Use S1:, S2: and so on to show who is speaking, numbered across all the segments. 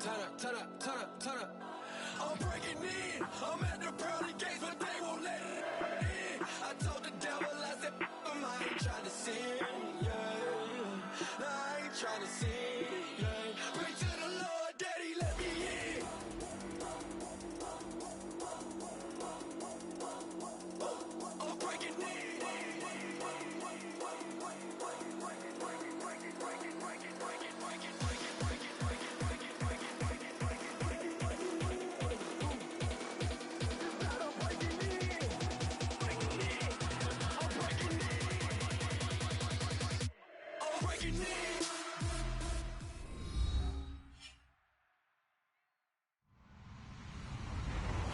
S1: turn up. I'm breaking in. I'm at the pearly gates, but they won't let it in. I told the devil, I said, I ain't trying to sin, yeah. No, I ain't trying to sin, yeah. Pray to the Lord, Daddy, let me in. I'm breaking in.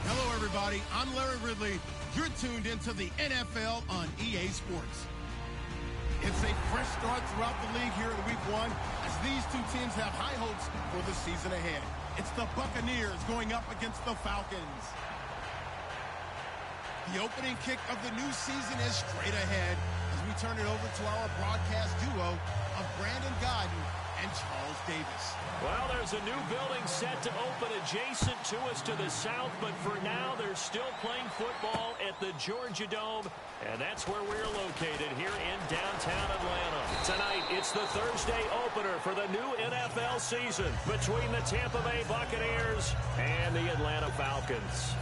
S2: Hello, everybody. I'm Larry Ridley. You're tuned into the NFL on EA Sports. It's a fresh start throughout the league here in Week 1 as these two teams have high hopes for the season ahead. It's the Buccaneers going up against the Falcons. The opening kick of the new season is straight ahead as we turn it over to our broadcast duo of Brandon Godden and Charles Davis.
S3: Well, there's a new building set to open adjacent to us to the south, but for now, they're still playing football at the Georgia Dome, and that's where we're located here in downtown Atlanta. Tonight, it's the Thursday opener for the new NFL season between the Tampa Bay Buccaneers and the Atlanta Falcons.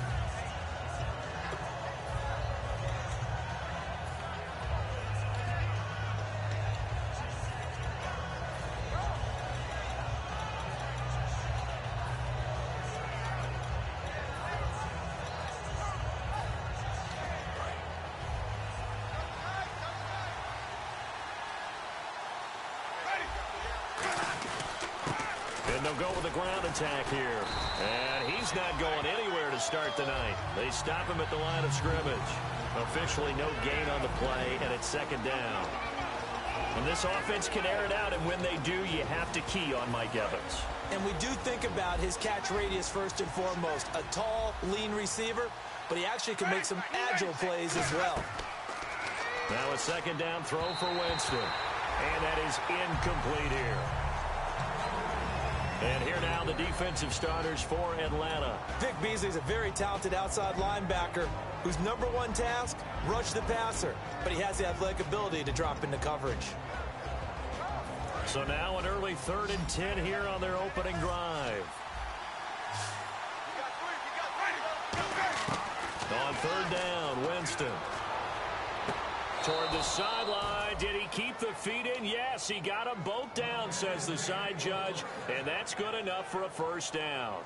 S3: They'll go with the ground attack here. And he's not going anywhere to start the night. They stop him at the line of scrimmage. Officially no gain on the play, and it's second down. And this offense can air it out, and when they do, you have to key on Mike Evans.
S4: And we do think about his catch radius first and foremost. A tall, lean receiver, but he actually can make some agile plays as well.
S3: Now a second down throw for Winston. And that is incomplete here. And here now the defensive starters for Atlanta.
S4: Vic Beasley's a very talented outside linebacker whose number one task, rush the passer. But he has the athletic ability to drop into coverage.
S3: So now an early 3rd and 10 here on their opening drive. On 3rd down, Winston. Toward the sideline. Did he keep the feet in? Yes, he got them both down, says the side judge. And that's good enough for a first down.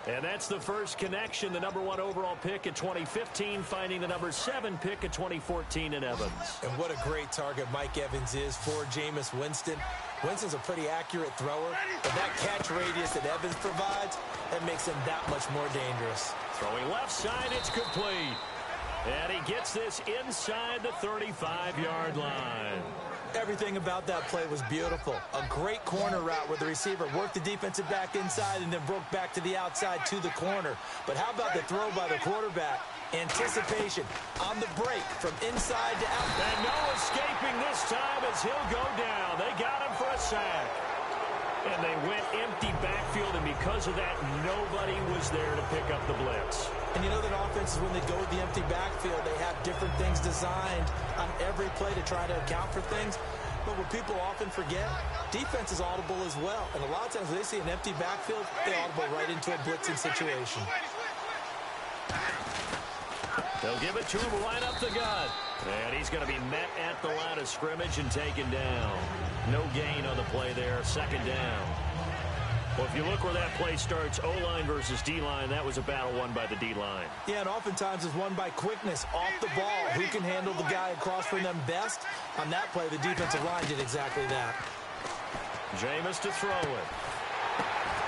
S3: And that's the first connection. The number 1 overall pick in 2015, finding the number 7 pick in 2014 in Evans.
S4: And what a great target Mike Evans is for Jameis Winston. Winston's a pretty accurate thrower, but that catch radius that Evans provides, that makes him that much more dangerous.
S3: Throwing left side, it's complete. And he gets this inside the 35-yard line.
S4: Everything about that play was beautiful. A great corner route where the receiver worked the defensive back inside and then broke back to the outside to the corner. But how about the throw by the quarterback? Anticipation on the break from inside to out.
S3: And no escaping this time as he'll go down. They got him for a sack. And they went empty backfield, and because of that, nobody was there to pick up the blitz.
S4: And you know that offenses, when they go with the empty backfield, they have different things designed on every play to try to account for things. But what people often forget, defense is audible as well. And a lot of times when they see an empty backfield, they audible right into a blitzing situation.
S3: They'll give it to him right up the gut. And he's going to be met at the line of scrimmage and taken down. No gain on the play there, second down. Well, if you look where that play starts, O-line versus D-line, that was a battle won by the D-line.
S4: Yeah, and oftentimes it's won by quickness off the ball. Who can handle the guy across from them best? On that play, the defensive line did exactly that.
S3: Jameis to throw it.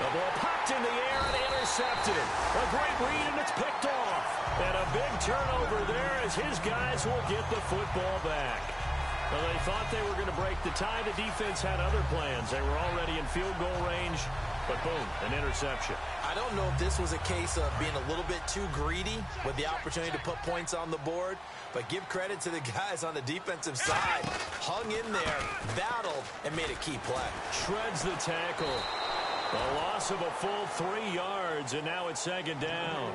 S3: The ball popped in the air and intercepted. A great read, and it's picked off. And a big turnover there as his guys will get the football back. Well, they thought they were going to break the tie. The defense had other plans. They were already in field goal range, but boom, an interception.
S4: I don't know if this was a case of being a little bit too greedy with the opportunity to put points on the board, but give credit to the guys on the defensive side. Hung in there, battled, and made a key play.
S3: Shreds the tackle. A loss of a full 3 yards, and now it's second down.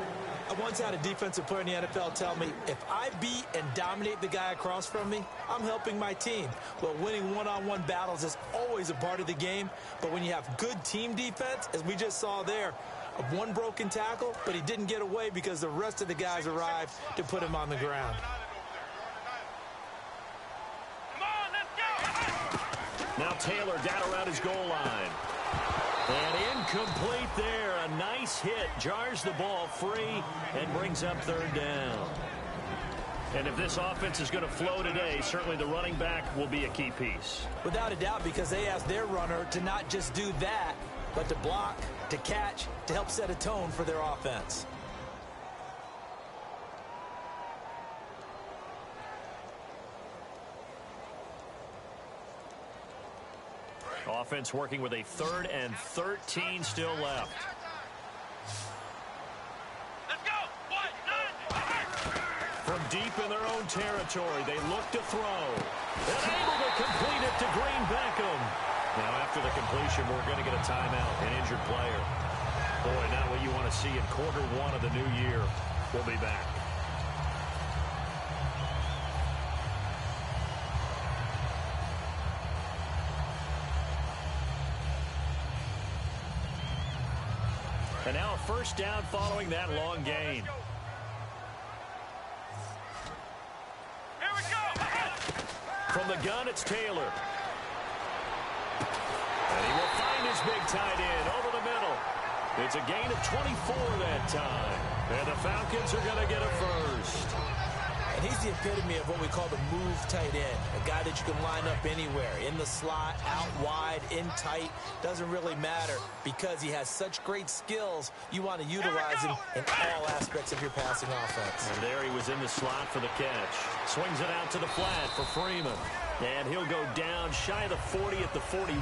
S4: I once had a defensive player in the NFL tell me, if I beat and dominate the guy across from me, I'm helping my team. Well, winning one-on-one battles is always a part of the game, but when you have good team defense, as we just saw there, one broken tackle, but he didn't get away because the rest of the guys arrived to put him on the ground.
S3: Now Taylor down around his goal line. And incomplete there. A nice hit. Jars the ball free and brings up third down. And if this offense is going to flow today, certainly the running back will be a key piece.
S4: Without a doubt, because they asked their runner to not just do that, but to block, to catch, to help set a tone for their offense.
S3: Offense working with a 3rd and 13 still left.
S1: Let's go.
S3: From deep in their own territory, they look to throw. And able to complete it to Green Beckham. Now after the completion, we're going to get a timeout, an injured player. Boy, not what you want to see in quarter 1 of the new year. We'll be back. And now a first down following that long gain.
S1: Here we go.
S3: From the gun, it's Taylor. And he will find his big tight end over the middle. It's a gain of 24 that time. And the Falcons are going to get a first.
S4: And he's the epitome of what we call the move tight end, a guy that you can line up anywhere, in the slot, out wide, in tight, doesn't really matter because he has such great skills. You want to utilize him in all aspects of your passing offense.
S3: And there he was in the slot for the catch. Swings it out to the flat for Freeman. And he'll go down shy of the 40 at the 41.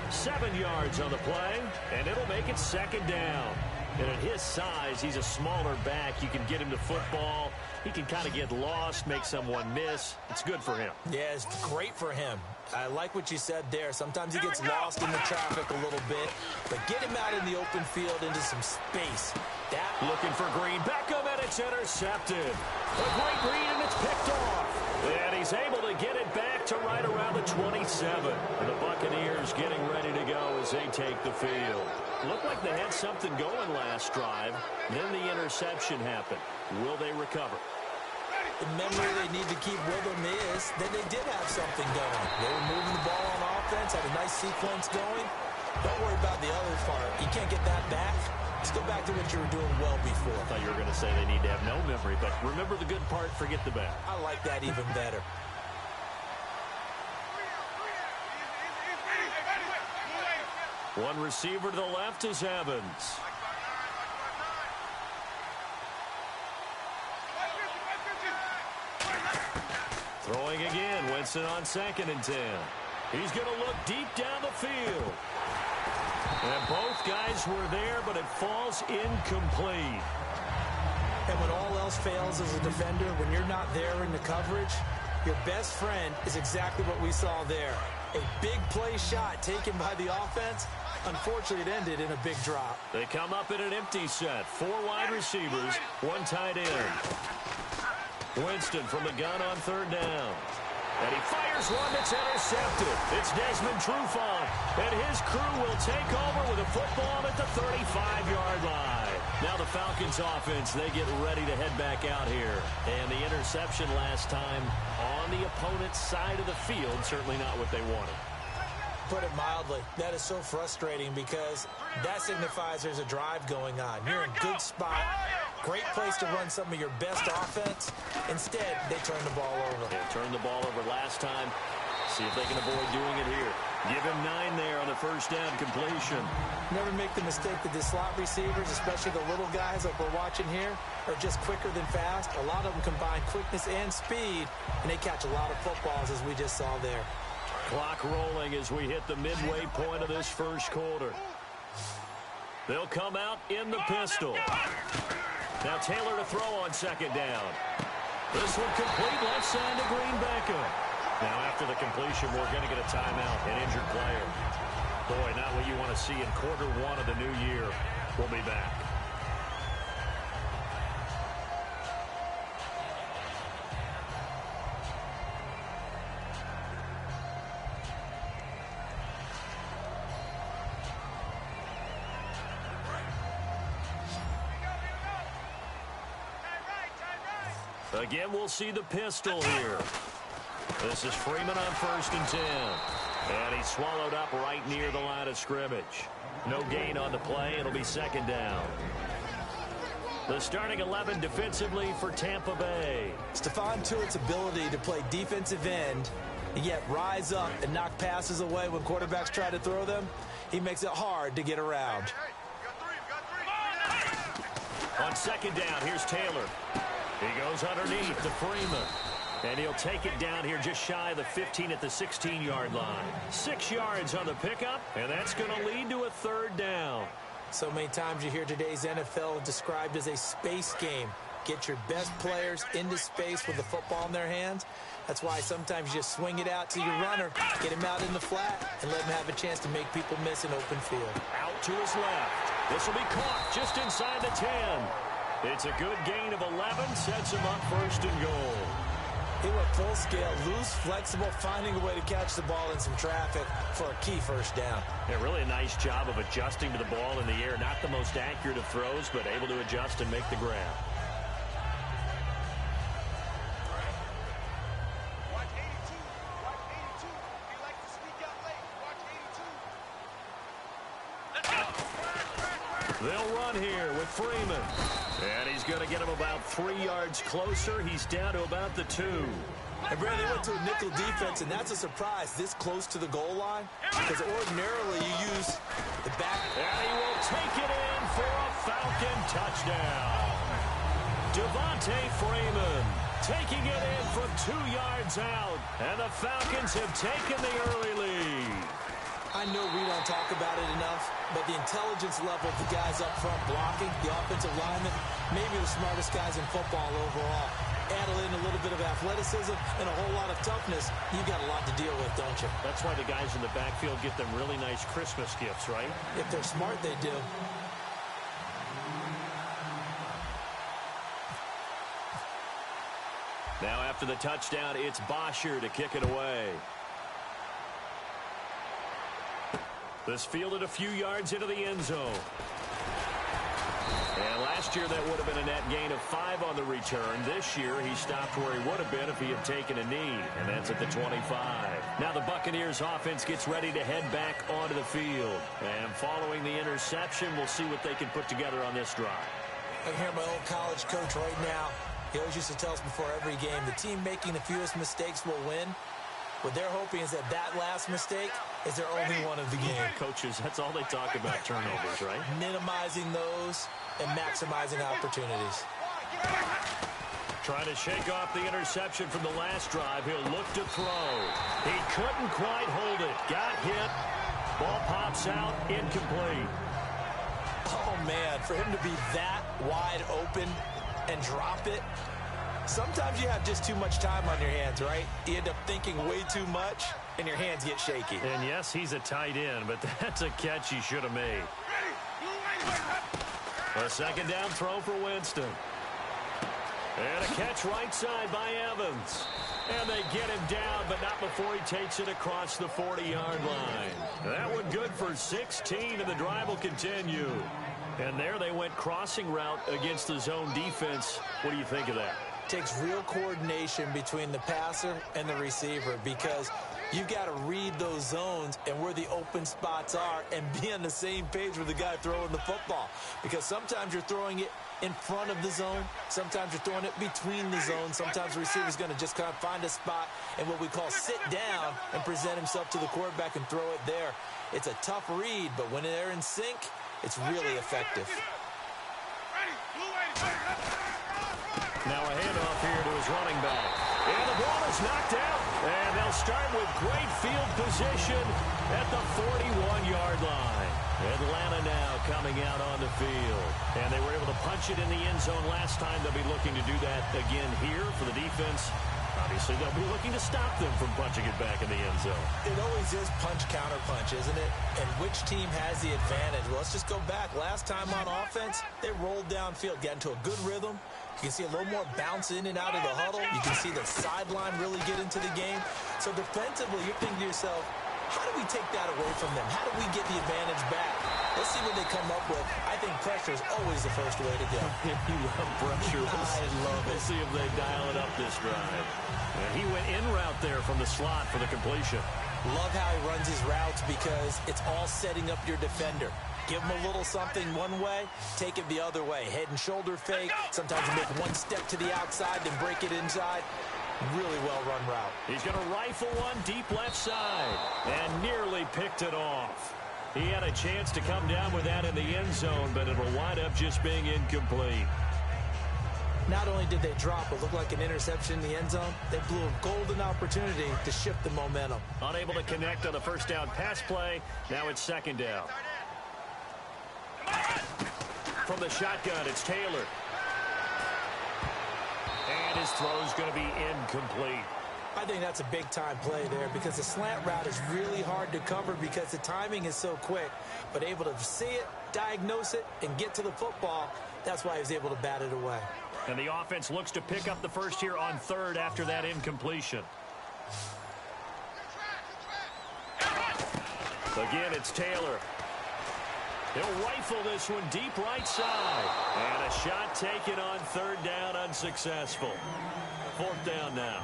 S3: 7 yards on the play, and it'll make it second down. And at his size, he's a smaller back. You can get him to football. He can kind of get lost, make someone miss. It's good for him.
S4: Yeah, it's great for him. I like what you said there. Sometimes he gets lost in the traffic a little bit, but get him out in the open field into some space.
S3: Looking for Green Beckham, and it's intercepted. A great read, and it's picked off. And he's able to get it back to right around the 27. And the Buccaneers getting ready to go as they take the field. Looked like they had something going last drive. Then the interception happened. Will they recover?
S4: The memory they need to keep with them is that they did have something going. They were moving the ball on offense, had a nice sequence going. Don't worry about the other part. You can't get that back. Let's go back to what you were doing well before.
S3: I thought you were going to say they need to have no memory, but remember the good part, forget the bad.
S4: I like that even better.
S3: One receiver to the left is Evans. Throwing again, Winston on 2nd and 10. He's going to look deep down the field. And both guys were there, but it falls incomplete.
S4: And when all else fails as a defender, when you're not there in the coverage, your best friend is exactly what we saw there. A big play shot taken by the offense. Unfortunately, it ended in a big drop.
S3: They come up in an empty set. 4 wide receivers, 1 tight end. Winston from the gun on 3rd down. And he fires one that's intercepted. It's Desmond Trufant. And his crew will take over with a football at the 35-yard line. Now the Falcons offense, they get ready to head back out here. And the interception last time on the opponent's side of the field, certainly not what they wanted.
S4: Put it mildly, that is so frustrating because that signifies there's a drive going on. You're in a good spot, great place to run some of your best offense. Instead, they turn the ball over.
S3: They turned the ball over last time. See if they can avoid doing it here. Give him 9 there on the first down completion.
S4: Never make the mistake that the slot receivers, especially the little guys like we're watching here, are just quicker than fast. A lot of them combine quickness and speed, and they catch a lot of footballs as we just saw there.
S3: Clock rolling as we hit the midway point of this first quarter. They'll come out in the pistol. Now Taylor to throw on 2nd down. This one complete left side to Green Beckham. Now after the completion, we're going to get a timeout, an injured player. Boy, not what you want to see in quarter one of the new year. We'll be back. Again, we'll see the pistol here. This is Freeman on 1st and 10. And he's swallowed up right near the line of scrimmage. No gain on the play. It'll be 2nd down. The starting 11 defensively for Tampa Bay.
S4: Stephon Tuitt's ability to play defensive end and yet rise up and knock passes away when quarterbacks try to throw them, he makes it hard to get around.
S3: On 2nd down, here's Taylor. He goes underneath to Freeman. And he'll take it down here just shy of the 15 at the 16-yard line. 6 yards on the pickup, and that's going to lead to a 3rd down.
S4: So many times you hear today's NFL described as a space game. Get your best players into space with the football in their hands. That's why sometimes you just swing it out to your runner, get him out in the flat, and let him have a chance to make people miss an open field.
S3: Out to his left. This will be caught just inside the 10. It's a good gain of 11, sets him up 1st and goal.
S4: He went full scale, loose, flexible, finding a way to catch the ball in some traffic for a key 1st down.
S3: Yeah, really a nice job of adjusting to the ball in the air. Not the most accurate of throws, but able to adjust and make the grab. They'll run here with Freeman. And he's going to get him about 3 yards closer. He's down to about the 2.
S4: And Brad, they went to a nickel defense, and that's a surprise this close to the goal line, because ordinarily you use the back.
S3: And he will take it in for a Falcon touchdown. Devontae Freeman taking it in from 2 yards out. And the Falcons have taken the early lead.
S4: I know we don't talk about it enough, but the intelligence level of the guys up front blocking, the offensive linemen, maybe the smartest guys in football overall. Add in a little bit of athleticism and a whole lot of toughness, you've got a lot to deal with, don't you?
S3: That's why the guys in the backfield get them really nice Christmas gifts, right?
S4: If they're smart, they do.
S3: Now after the touchdown, it's Bosher to kick it away. This fielded a few yards into the end zone. And last year that would have been a net gain of 5 on the return. This year he stopped where he would have been if he had taken a knee, and that's at the 25. Now the Buccaneers offense gets ready to head back onto the field. And following the interception, we'll see what they can put together on this drive.
S4: I hear my old college coach right now. He always used to tell us before every game, the team making the fewest mistakes will win. What they're hoping is that last mistake is their only one of the game.
S3: Coaches, that's all they talk about, turnovers, right?
S4: Minimizing those and maximizing opportunities.
S3: Trying to shake off the interception from the last drive. He'll look to throw. He couldn't quite hold it. Got hit. Ball pops out. Incomplete.
S4: Oh, man, for him to be that wide open and drop it. Sometimes you have just too much time on your hands, right? You end up thinking way too much, and your hands get shaky.
S3: And yes, he's a tight end, but that's a catch he should have made. A 2nd down throw for Winston. And a catch right side by Evans. And they get him down, but not before he takes it across the 40-yard line. That one good for 16, and the drive will continue. And there they went crossing route against the zone defense. What do you think of that?
S4: Takes real coordination between the passer and the receiver, because you've got to read those zones and where the open spots are and be on the same page with the guy throwing the football. Because sometimes you're throwing it in front of the zone. Sometimes you're throwing it between the zones. Sometimes the receiver's going to just kind of find a spot and what we call sit down and present himself to the quarterback and throw it there. It's a tough read, but when they're in sync, it's really effective.
S3: Now a handoff here to his running back. And the ball is knocked out. And they'll start with great field position at the 41-yard line. Atlanta now coming out on the field. And they were able to punch it in the end zone last time. They'll be looking to do that again here for the defense on obviously they'll be looking to stop them from punching it back in the end zone.
S4: It always is punch-counter-punch, isn't it? And which team has the advantage? Well, let's just go back. Last time on offense, they rolled downfield, got into a good rhythm. You can see a little more bounce in and out of the huddle. You can see the sideline really get into the game. So defensively, you're thinking to yourself, how do we take that away from them? How do we get the advantage back? Let's see what they come up with. I think pressure is always the first way to go.
S3: You love pressure.
S4: I love it.
S3: We'll see if they dial it up this drive. And he went in route there from the slot for the completion.
S4: Love how he runs his routes because it's all setting up your defender. Give him a little something one way, take it the other way. Head and shoulder fake. Sometimes you make one step to the outside, then break it inside. Really well-run route.
S3: He's going to rifle one deep left side and nearly picked it off. He had a chance to come down with that in the end zone, but it'll wind up just being incomplete.
S4: Not only did they drop what looked like an interception in the end zone, they blew a golden opportunity to shift the momentum.
S3: Unable to connect on the first down pass play. Now it's second down. From the shotgun, it's Taylor. And his throw's going to be incomplete.
S4: I think that's a big-time play there because the slant route is really hard to cover because the timing is so quick. But able to see it, diagnose it, and get to the football, that's why he was able to bat it away.
S3: And the offense looks to pick up the first here on third after that incompletion. Again, it's Taylor. He'll rifle this one deep right side. And a shot taken on third down, unsuccessful. Fourth down now.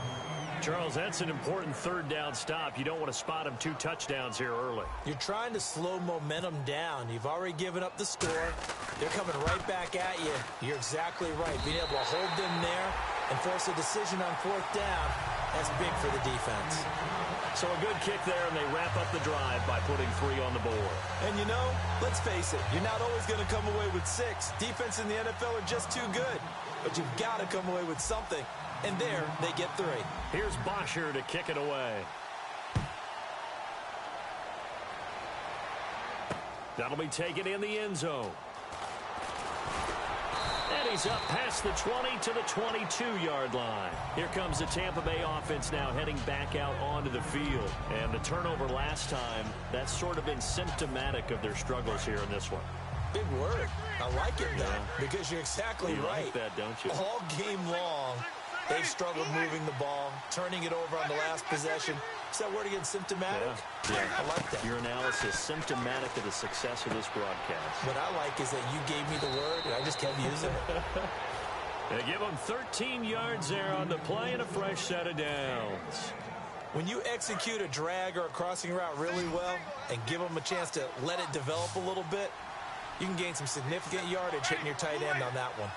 S3: Charles, that's an important third down stop. You don't want to spot him 2 touchdowns here early.
S4: You're trying to slow momentum down. You've already given up the score. They're coming right back at you. You're exactly right. Being able to hold them there and force a decision on fourth down, that's big for the defense.
S3: So a good kick there, and they wrap up the drive by putting 3 on the board.
S4: And you know, let's face it, you're not always going to come away with 6. Defense in the NFL are just too good. But you've got to come away with something. And there, they get 3.
S3: Here's Bosher to kick it away. That'll be taken in the end zone. And he's up past the 20 to the 22-yard line. Here comes the Tampa Bay offense now heading back out onto the field. And the turnover last time, that's sort of been symptomatic of their struggles here in this one.
S4: Big word. I like it, though, because you're exactly right.
S3: You like that, don't you?
S4: All game long, they've struggled moving the ball, turning it over on the last possession. Is that word again, symptomatic?
S3: Yeah.
S4: I like that.
S3: Your analysis, symptomatic of the success of this broadcast.
S4: What I like is that you gave me the word, and I just kept using it.
S3: They give them 13 yards there on the play and a fresh set of downs.
S4: When you execute a drag or a crossing route really well and give them a chance to let it develop a little bit, you can gain some significant yardage hitting your tight end on that one.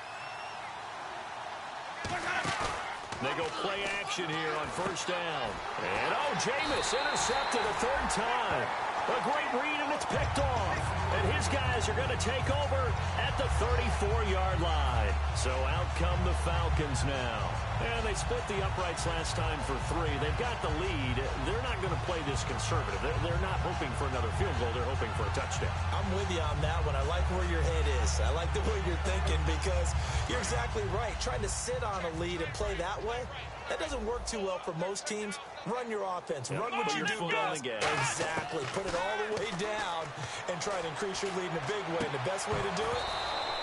S3: They go play action here on first down. And, Jameis intercepted a third time. A great read, and it's picked off. And his guys are going to take over at the 34-yard line. So out come the Falcons now. And they split the uprights last time for 3. They've got the lead. They're not going to play this conservative. They're not hoping for another field goal. They're hoping for a touchdown.
S4: I'm with you on that one. I like where your head is. I like the way you're thinking because you're exactly right. Trying to sit on a lead and play that way, that doesn't work too well for most teams. Run your offense. Run what you do best. Exactly. Put it all the way down and try to increase your lead in a big way. And the best way to do it,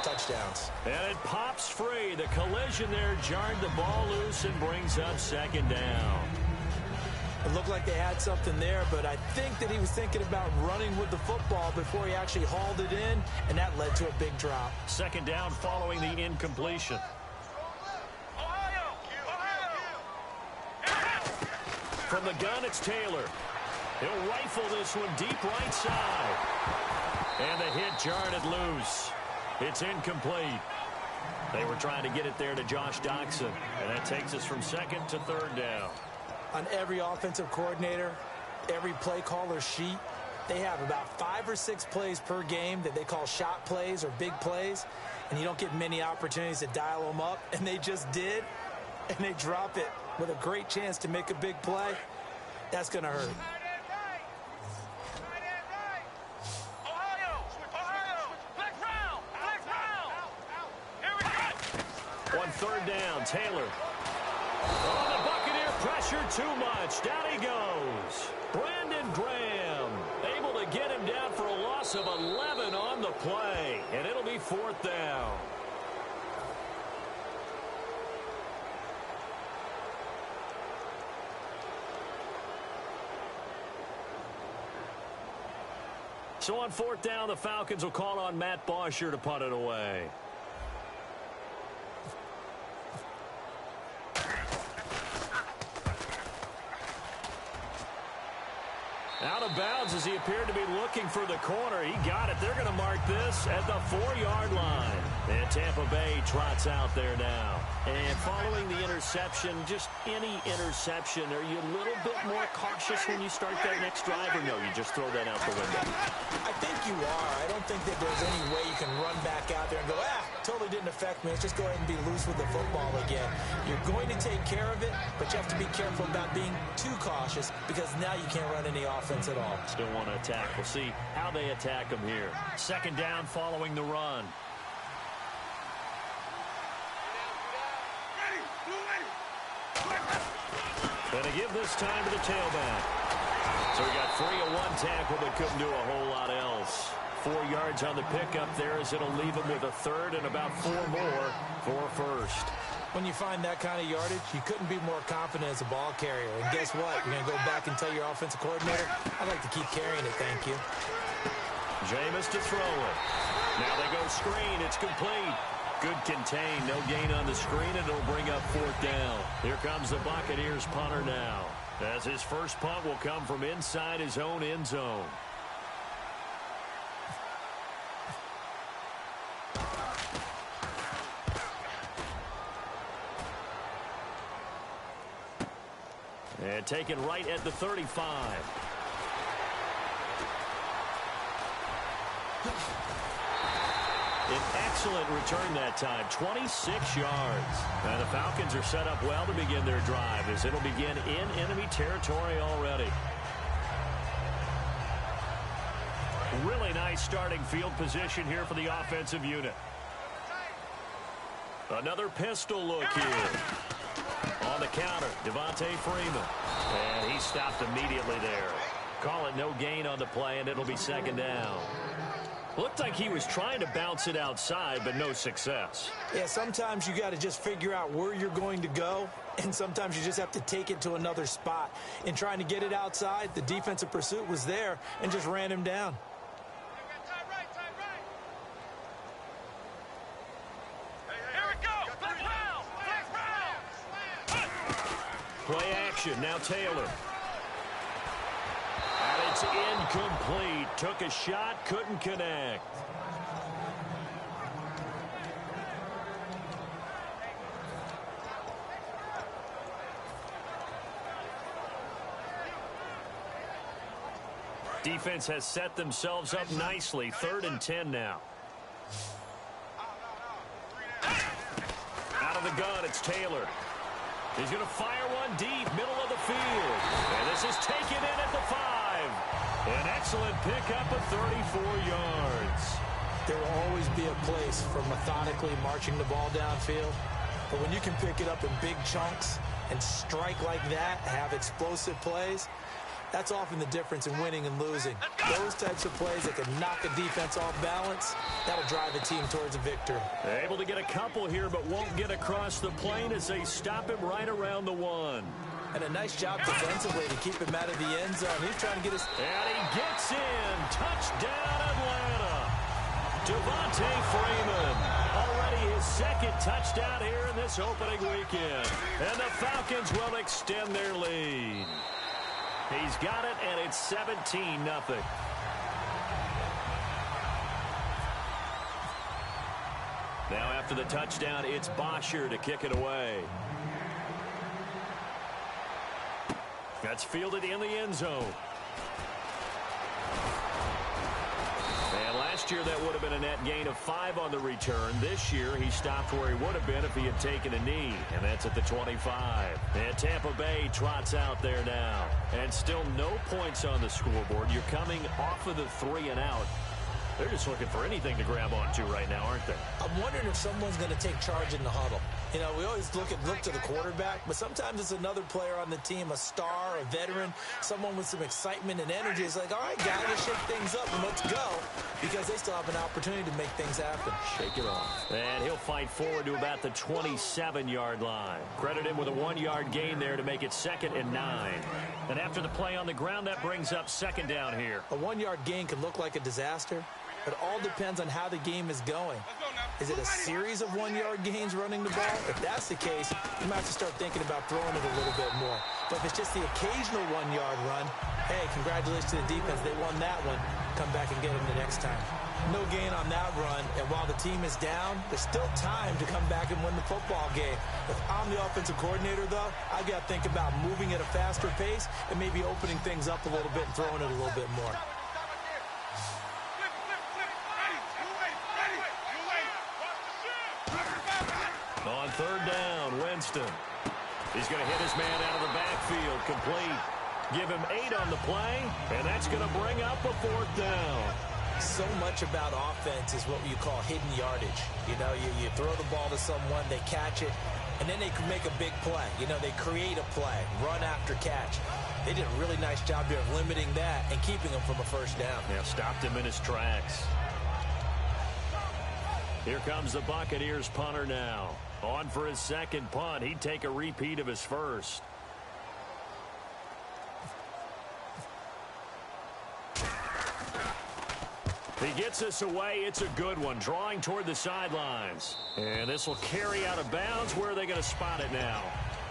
S4: touchdowns.
S3: And it pops free. The collision there jarred the ball loose and brings up second down.
S4: It looked like they had something there, but I think that he was thinking about running with the football before he actually hauled it in, and that led to a big drop.
S3: Second down following the incompletion. From the gun, it's Taylor. He'll rifle this one deep right side. And the hit jarred it loose. It's incomplete. They were trying to get it there to Josh Doxson. And that takes us from second to third down.
S4: On every offensive coordinator, every play caller sheet, they have about 5 or 6 plays per game that they call shot plays or big plays. And you don't get many opportunities to dial them up. And they just did. And they drop it with a great chance to make a big play. That's going to hurt. On
S3: third down, Taylor. Oh, the Buccaneer Pressure too much. Down he goes. Brandon Graham able to get him down for a loss of 11 on the play. And it'll be 4th down. So on 4th down, the Falcons will call on Matt Bosher to punt it away. Out of bounds as he appeared to be looking for the corner. He got it. They're going to mark this at the 4-yard line. And Tampa Bay trots out there now. And following the interception, just any interception, are you a little bit more cautious when you start that next drive, or no, you just throw that out the window?
S4: I think you are. I don't think that there's any way you can run back out there and go, totally didn't affect me. Let's just go ahead and be loose with the football again. You're going to take care of it, but you have to be careful about being too cautious because now you can't run any offense at all.
S3: Still want to attack. We'll see how they attack him here. 2nd down following the run. Going to give this time to the tailback. So we got 3 of 1 tackle, but couldn't do a whole lot else. 4 yards on the pickup there as it'll leave him with a 3rd and about 4 more for a 1st.
S4: When you find that kind of yardage, you couldn't be more confident as a ball carrier. And guess what? You're going to go back and tell your offensive coordinator, I'd like to keep carrying it, thank you.
S3: Jameis to throw it. Now they go screen. It's complete. Good contain. No gain on the screen, and it'll bring up 4th down. Here comes the Buccaneers punter now, as his first punt will come from inside his own end zone. And taken right at the 35. An excellent return that time, 26 yards. And the Falcons are set up well to begin their drive as it'll begin in enemy territory already. Really nice starting field position here for the offensive unit. Another pistol look here. On the counter, Devontae Freeman. And he stopped immediately there. Call it no gain on the play, and it'll be 2nd down. Looked like he was trying to bounce it outside, but no success.
S4: Yeah, sometimes you got to just figure out where you're going to go, and sometimes you just have to take it to another spot. In trying to get it outside, the defensive pursuit was there and just ran him down.
S3: Play action, now Taylor. And it's incomplete. Took a shot, couldn't connect. Defense has set themselves up nicely. 3rd and 10 now. Out of the gun, it's Taylor. He's going to fire one deep, middle of the field. And this is taken in at the 5. An excellent pickup of 34 yards.
S4: There will always be a place for methodically marching the ball downfield. But when you can pick it up in big chunks and strike like that, have explosive plays, that's often the difference in winning and losing. Those types of plays that can knock a defense off balance, that'll drive a team towards a victory.
S3: Able to get a couple here, but won't get across the plane as they stop him right around the 1.
S4: And a nice job defensively to keep him out of the end zone. He's trying to get his...
S3: And he gets in. Touchdown, Atlanta. Devontae Freeman. Already his 2nd touchdown here in this opening weekend. And the Falcons will extend their lead. He's got it, and it's 17-0. Now after the touchdown, it's Bosher to kick it away. That's fielded in the end zone. And last year that would have been a net gain of 5 on the return. This year he stopped where he would have been if he had taken a knee, and that's at the 25. And Tampa Bay trots out there now. And still no points on the scoreboard. You're coming off of the 3 and out. They're just looking for anything to grab onto right now, aren't they?
S4: I'm wondering if someone's going to take charge in the huddle. You know, we always look to the quarterback, but sometimes it's another player on the team, a star, a veteran, someone with some excitement and energy. It's like, all right, guys, let's shake things up and let's go, because they still have an opportunity to make things happen.
S3: Shake it off. And he'll fight forward to about the 27-yard line. Credit him with a 1-yard gain there to make it 2nd and 9. And after the play on the ground, that brings up 2nd down here.
S4: A 1-yard gain can look like a disaster. It all depends on how the game is going. Is it a series of 1-yard gains running the ball? If that's the case, you might have to start thinking about throwing it a little bit more. But if it's just the occasional 1-yard run, hey, congratulations to the defense. They won that one. Come back and get them the next time. No gain on that run, and while the team is down, there's still time to come back and win the football game. If I'm the offensive coordinator, though, I've got to think about moving at a faster pace and maybe opening things up a little bit and throwing it a little bit more.
S3: On 3rd down, Winston. He's going to hit his man out of the backfield, complete. Give him 8 on the play, and that's going to bring up a 4th down.
S4: So much about offense is what you call hidden yardage. You know, you throw the ball to someone, they catch it, and then they can make a big play. You know, they create a play, run after catch. They did a really nice job here of limiting that and keeping him from a 1st down.
S3: Yeah, stopped him in his tracks. Here comes the Buccaneers punter now. On for his 2nd punt. He'd take a repeat of his 1st. He gets us away. It's a good one. Drawing toward the sidelines. And this will carry out of bounds. Where are they going to spot it now?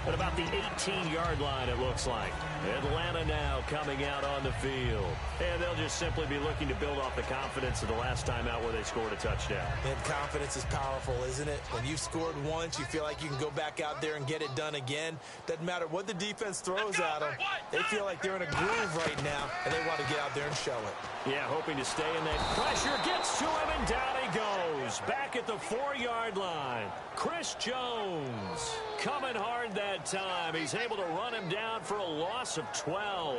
S3: At about the 18-yard line, it looks like. Atlanta now coming out on the field. And they'll just simply be looking to build off the confidence of the last time out where they scored a touchdown.
S4: And confidence is powerful, isn't it? When you've scored once, you feel like you can go back out there and get it done again. Doesn't matter what the defense throws at them. They feel like they're in a groove right now, and they want to get out there and show it.
S3: Yeah, hoping to stay in that pressure. Gets to him, and down he goes. Back at the 4-yard line. Chris Jones coming hard that time. He's able to run him down for a loss of 12.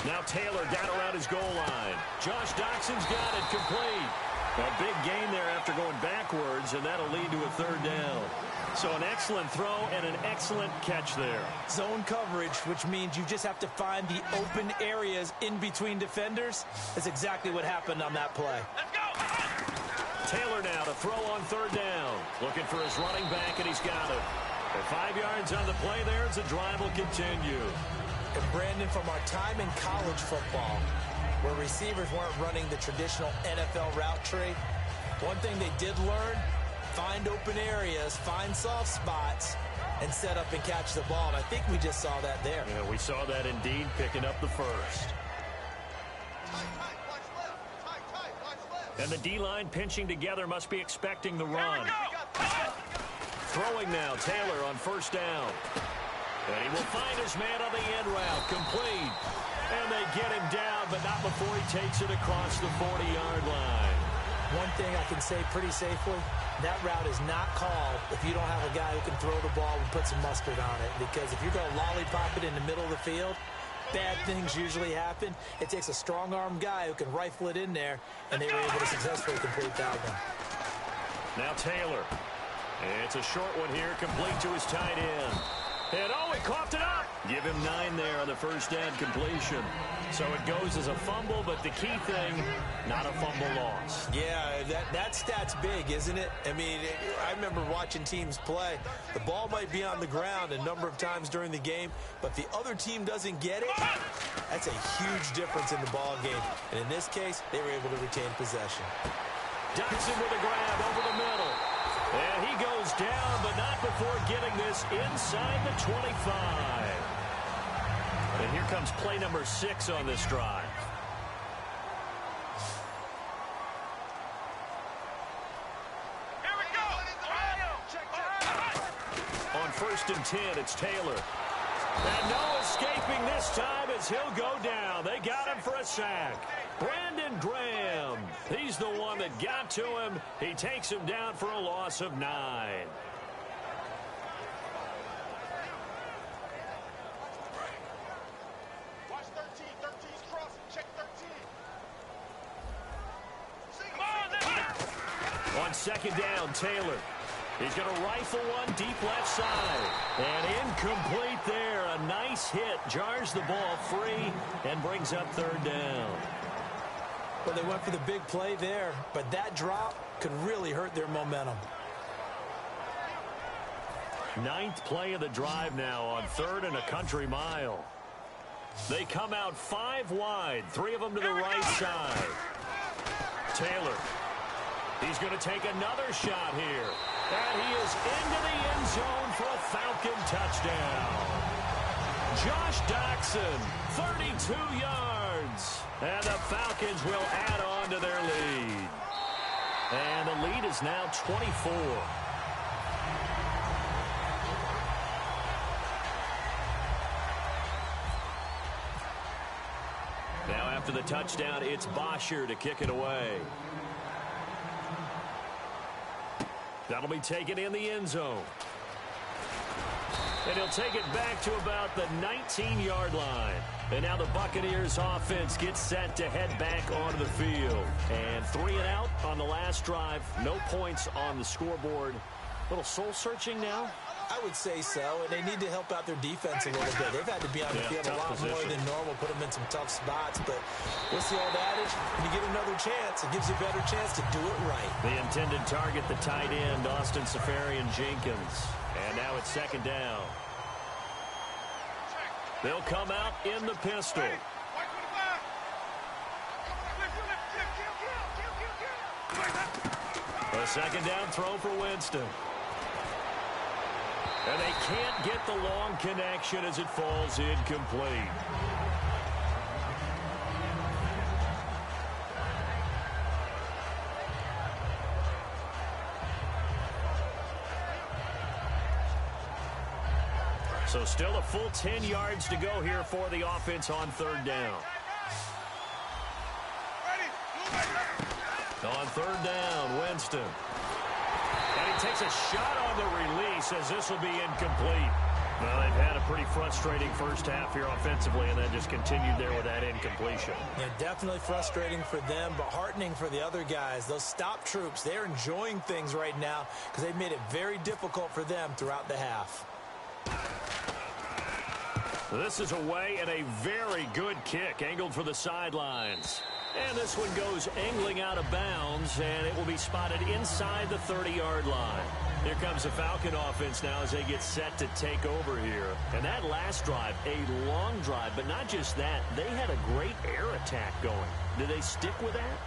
S3: Now Taylor down around his goal line. Josh Doxson's got it complete. A big gain there after going backwards, and that'll lead to a 3rd down. So an excellent throw and an excellent catch there.
S4: Zone coverage, which means you just have to find the open areas in between defenders. That's exactly what happened on that play.
S3: Let's go! Taylor now to throw on 3rd down. Looking for his running back, and he's got it. At 5 yards on the play there, as the drive will continue.
S4: And Brandon, from our time in college football, where receivers weren't running the traditional NFL route tree, one thing they did learn: find open areas, find soft spots, and set up and catch the ball. And I think we just saw that there.
S3: Yeah, we saw that indeed, picking up the 1st. And the D-line pinching together, must be expecting the run. Throwing now, Taylor on 1st down. And he will find his man on the end route, complete. And they get him down, but not before he takes it across the 40-yard line.
S4: One thing I can say pretty safely, that route is not called if you don't have a guy who can throw the ball and put some mustard on it. Because if you're going to lollipop it in the middle of the field, bad things usually happen. It takes a strong-armed guy who can rifle it in there, and they were able to successfully complete that one.
S3: Now Taylor. It's a short one here, complete to his tight end. And he coughed it up. Give him 9 there on the 1st down completion. So it goes as a fumble, but the key thing, not a fumble loss.
S4: Yeah, that stat's big, isn't it? I mean, I remember watching teams play. The ball might be on the ground a number of times during the game, but if the other team doesn't get it, that's a huge difference in the ball game. And in this case, they were able to retain possession.
S3: Doxson with a grab over the middle. And he goes down, but not before getting this inside the 25. And here comes play number 6 on this drive.
S1: Here we go.
S3: On 1st and 10, it's Taylor. And no escaping this time as he'll go down. They got him for a sack. Brandon Graham, he's the one that got to him. He takes him down for a loss of 9. On second down, Taylor. He's going to rifle one deep left side. And incomplete there. A nice hit. Jars the ball free and brings up third down.
S4: Well, they went for the big play there, but that drop could really hurt their momentum.
S3: Ninth play of the drive now on third and a country mile. They come out 5 wide, 3 of them to the right side. Taylor. He's going to take another shot here. And he is into the end zone for a Falcon touchdown. Josh Doxson, 32 yards. And the Falcons will add on to their lead. And the lead is now 24. Now after the touchdown, it's Bosher to kick it away. That'll be taken in the end zone. And he'll take it back to about the 19-yard line. And now the Buccaneers offense gets set to head back onto the field. And 3 and out on the last drive. No points on the scoreboard. A little soul-searching now.
S4: I would say so, and they need to help out their defense a little bit. They've had to be on the field a lot more than normal, put them in some tough spots. But what's the old adage? When you get another chance, it gives you a better chance to do it right.
S3: The intended target, the tight end, Austin Seferian-Jenkins. And now it's second down. They'll come out in the pistol. A second down throw for Winston. And they can't get the long connection as it falls incomplete. So still a full 10 yards to go here for the offense on third down. On third down, Winston. And he takes a shot on the release as this will be incomplete. Well, they've had a pretty frustrating first half here offensively, and then just continued there with that incompletion.
S4: Yeah, definitely frustrating for them, but heartening for the other guys. Those stop troops, they're enjoying things right now because they've made it very difficult for them throughout the half.
S3: This is away and a very good kick, angled for the sidelines. And this one goes angling out of bounds, and it will be spotted inside the 30-yard line. Here comes the Falcon offense now as they get set to take over here. And that last drive, a long drive, but not just that, they had a great air attack going. Did they stick with that?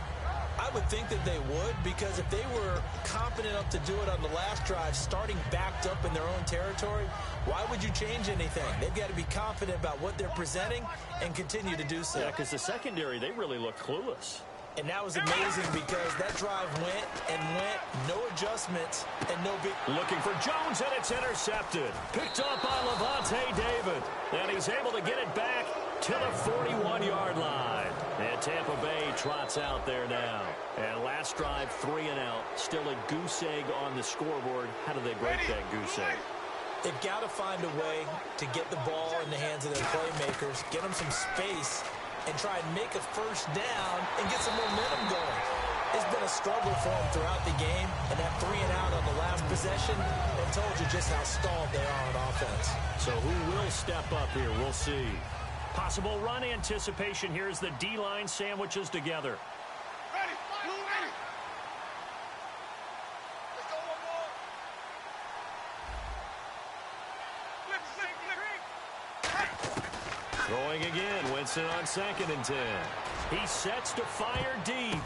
S4: I would think that they would, because if they were confident enough to do it on the last drive, starting backed up in their own territory, why would you change anything? They've got to be confident about what they're presenting and continue to do so.
S3: Yeah, because the secondary, they really looked clueless.
S4: And that was amazing because that drive went and went, no adjustments, and no big...
S3: Looking for Jones, and it's intercepted. Picked up by Levante David. And he's able to get it back to the 41-yard line. And Tampa Bay trots out there now. And last drive, 3 and out. Still a goose egg on the scoreboard. How do they break that goose egg?
S4: They've got to find a way to get the ball in the hands of their playmakers, get them some space, and try and make a first down and get some momentum going. It's been a struggle for them throughout the game, and that 3 and out on the last possession, they told you just how stalled they are on offense.
S3: So who will step up here? We'll see. Possible run anticipation here as the D-line sandwiches together.
S5: Ready. Let's go one more.
S3: Throwing again, Winston on 2nd and 10. He sets to fire deep.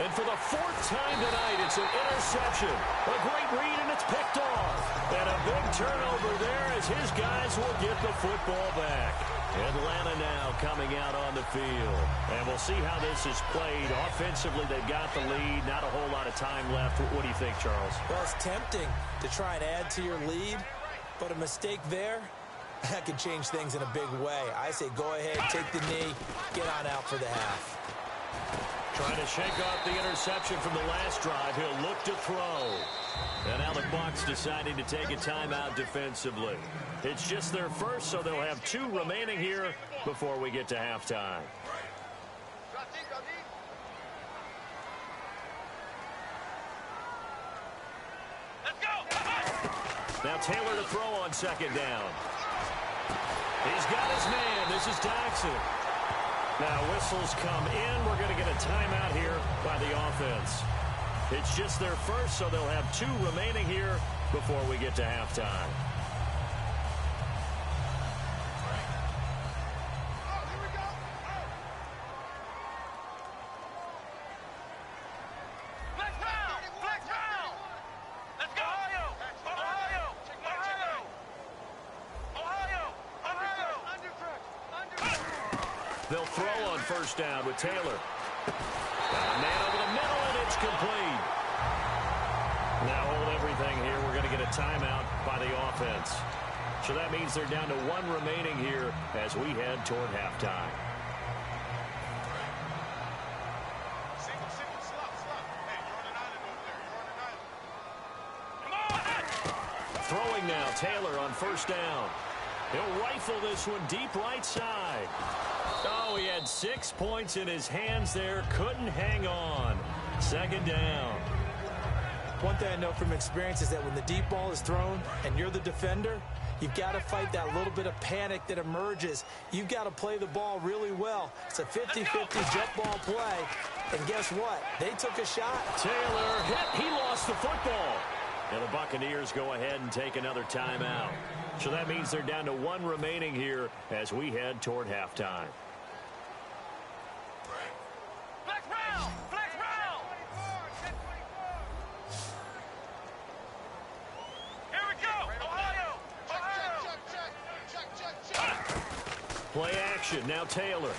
S3: And for the 4th time tonight, it's an interception. A great read, and it's picked off. And a big turnover there as his guys will get the football back. Atlanta now coming out on the field. And we'll see how this is played. Offensively, they've got the lead. Not a whole lot of time left. What do you think, Charles?
S4: Well, it's tempting to try and add to your lead, but a mistake there, that could change things in a big way. I say go ahead, take the knee, get on out for the half.
S3: Trying to shake off the interception from the last drive. He'll look to throw. And now the Bucs deciding to take a timeout defensively. It's just their first, so they'll have 2 remaining here before we get to halftime. Now Taylor to throw on second down. He's got his man. This is Jackson. Now whistles come in. We're going to get a timeout here by the offense. It's just their first, so they'll have 2 remaining here before we get to halftime. They'll throw on first down with Taylor. Got a man over the middle, and it's complete. Now hold everything here. We're going to get a timeout by the offense. So that means they're down to 1 remaining here as we head toward halftime. Throwing now, Taylor on first down. He'll rifle this one deep right side. Oh, he had 6 points in his hands there. Couldn't hang on. Second down.
S4: One thing I know from experience is that when the deep ball is thrown and you're the defender, you've got to fight that little bit of panic that emerges. You've got to play the ball really well. It's a 50-50 jump ball play. And guess what? They took a shot.
S3: Taylor hit. He lost the football. And the Buccaneers go ahead and take another timeout. So that means they're down to 1 remaining here as we head toward halftime. Play action. Now Taylor.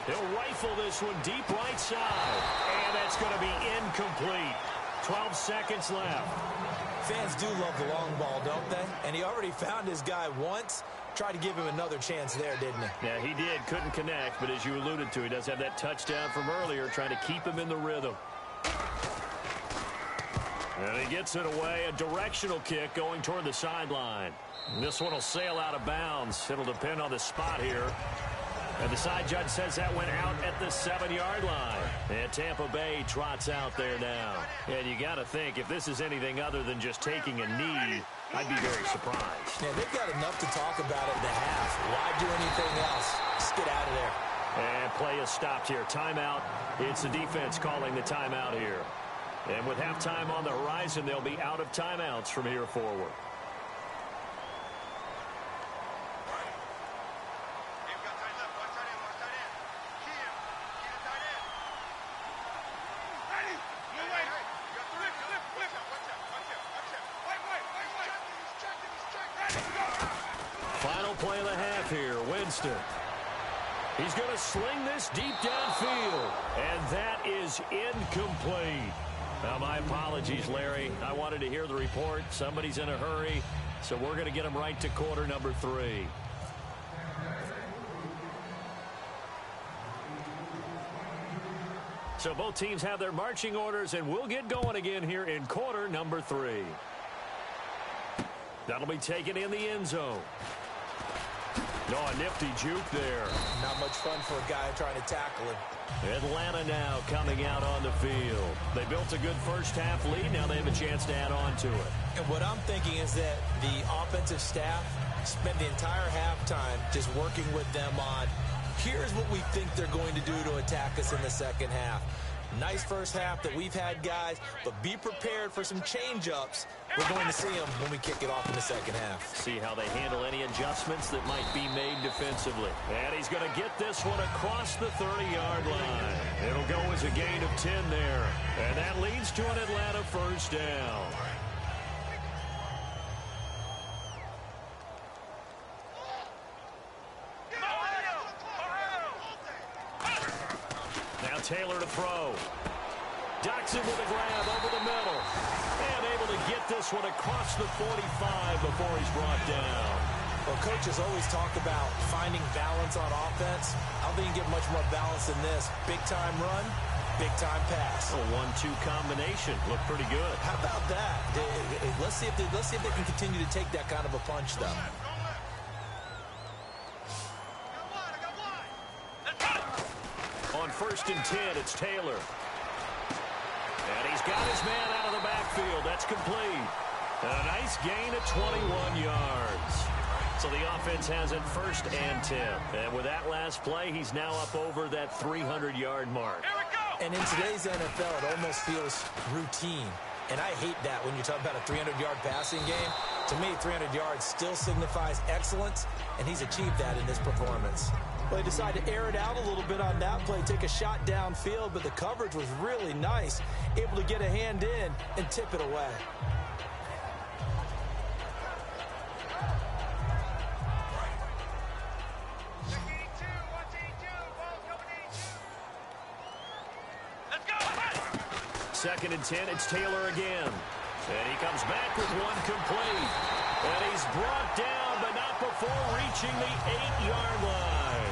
S3: He'll rifle this one deep right side. And that's going to be incomplete. 12 seconds left.
S4: Fans do love the long ball, don't they? And he already found his guy once. Tried to give him another chance there, didn't he?
S3: Yeah, he did. Couldn't connect. But as you alluded to, he does have that touchdown from earlier, trying to keep him in the rhythm. And he gets it away. A directional kick going toward the sideline. This one will sail out of bounds. It'll depend on the spot here. And the side judge says that went out at the 7-yard line. And Tampa Bay trots out there now. And you got to think, if this is anything other than just taking a knee, I'd be very surprised.
S4: Yeah, they've got enough to talk about at the half. Why do anything else? Just get out of there.
S3: And play is stopped here. Timeout. It's the defense calling the timeout here. And with halftime on the horizon, they'll be out of timeouts from here forward. Final play of the half here. Winston. He's going to sling this deep downfield. And that is incomplete. Now, my apologies, Larry. I wanted to hear the report. Somebody's in a hurry. So we're going to get him right to quarter number 3. So both teams have their marching orders, and we'll get going again here in quarter number 3. That'll be taken in the end zone. Oh, a nifty juke there.
S4: Not much fun for a guy trying to tackle him.
S3: Atlanta now coming out on the field. They built a good first half lead. Now they have a chance to add on to it.
S4: And what I'm thinking is that the offensive staff spent the entire halftime just working with them on, here's what we think they're going to do to attack us in the second half. Nice first half that we've had, guys, but be prepared for some change-ups. We're going to see them when we kick it off in the second half.
S3: See how they handle any adjustments that might be made defensively. And he's going to get this one across the 30-yard line. It'll go as a gain of 10 there. And that leads to an Atlanta first down. Now Taylor to throw. Ducks it with a grab over the middle. And able to get this one across the 45 before he's brought down.
S4: Well, coaches always talk about finding balance on offense. I don't think you get much more balance than this. Big-time run, big-time pass.
S3: A 1-2 combination. Looked pretty good.
S4: How about that? Let's see if they can continue to take that kind of a punch, though.
S3: On 1st and 10, it's Taylor. And he's got his man out of the backfield. That's complete. And a nice gain of 21 yards. So the offense has it 1st and 10. And with that last play, he's now up over that 300-yard mark.
S5: Here we go!
S4: And in today's NFL, it almost feels routine. And I hate that when you talk about a 300-yard passing game. To me, 300 yards still signifies excellence, and he's achieved that in this performance. Well, he decided to air it out a little bit on that play, take a shot downfield, but the coverage was really nice, able to get a hand in and tip it away.
S3: Second and 10, it's Taylor again. And he comes back with one complete. And he's brought down, but not before reaching the 8-yard line.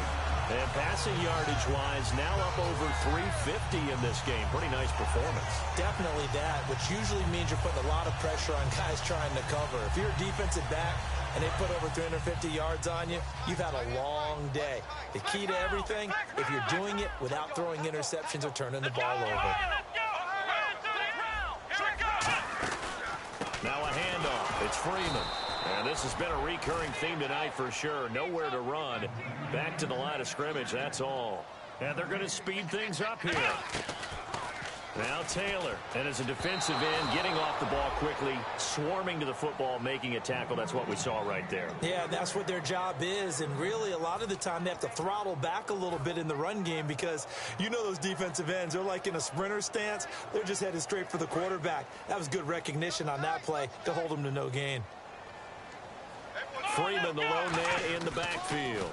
S3: And passing yardage-wise, now up over 350 in this game. Pretty nice performance.
S4: Definitely that, which usually means you're putting a lot of pressure on guys trying to cover. If you're a defensive back and they put over 350 yards on you, you've had a long day. The key to everything, if you're doing it without throwing interceptions or turning the ball over.
S3: Now a handoff. It's Freeman. And this has been a recurring theme tonight for sure. Nowhere to run. Back to the line of scrimmage, that's all. And they're going to speed things up here. Now Taylor. And as a defensive end, getting off the ball quickly, swarming to the football, making a tackle. That's what we saw right there.
S4: Yeah, that's what their job is. And really, a lot of the time, they have to throttle back a little bit in the run game because you know those defensive ends, they're like in a sprinter stance. They're just headed straight for the quarterback. That was good recognition on that play to hold them to no gain.
S3: Freeman, the lone man in the backfield.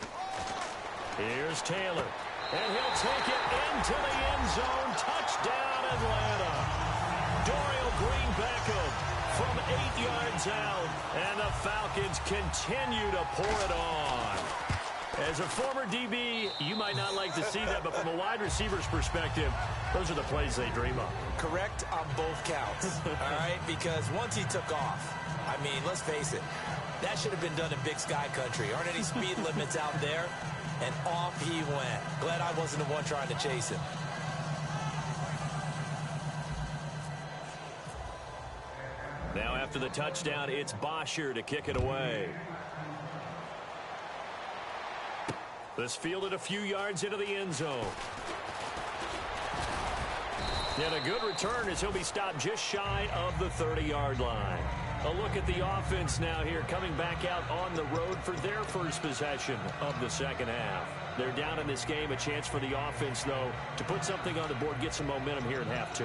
S3: Here's Taylor. And he'll take it into the end zone. Touchdown, Atlanta. Dorial Green-Beckham from 8 yards out. And the Falcons continue to pour it on. As a former DB, you might not like to see that, but from a wide receiver's perspective, those are the plays they dream of.
S4: Correct on both counts, all right? Because once he took off, I mean, let's face it, that should have been done in Big Sky Country. Aren't any speed limits out there? And off he went. Glad I wasn't the one trying to chase him.
S3: Now after the touchdown, it's Bosher to kick it away. This fielded a few yards into the end zone. And a good return as he'll be stopped just shy of the 30-yard line. A look at the offense now here, coming back out on the road for their first possession of the second half. They're down in this game. A chance for the offense, though, to put something on the board, get some momentum here in half 2.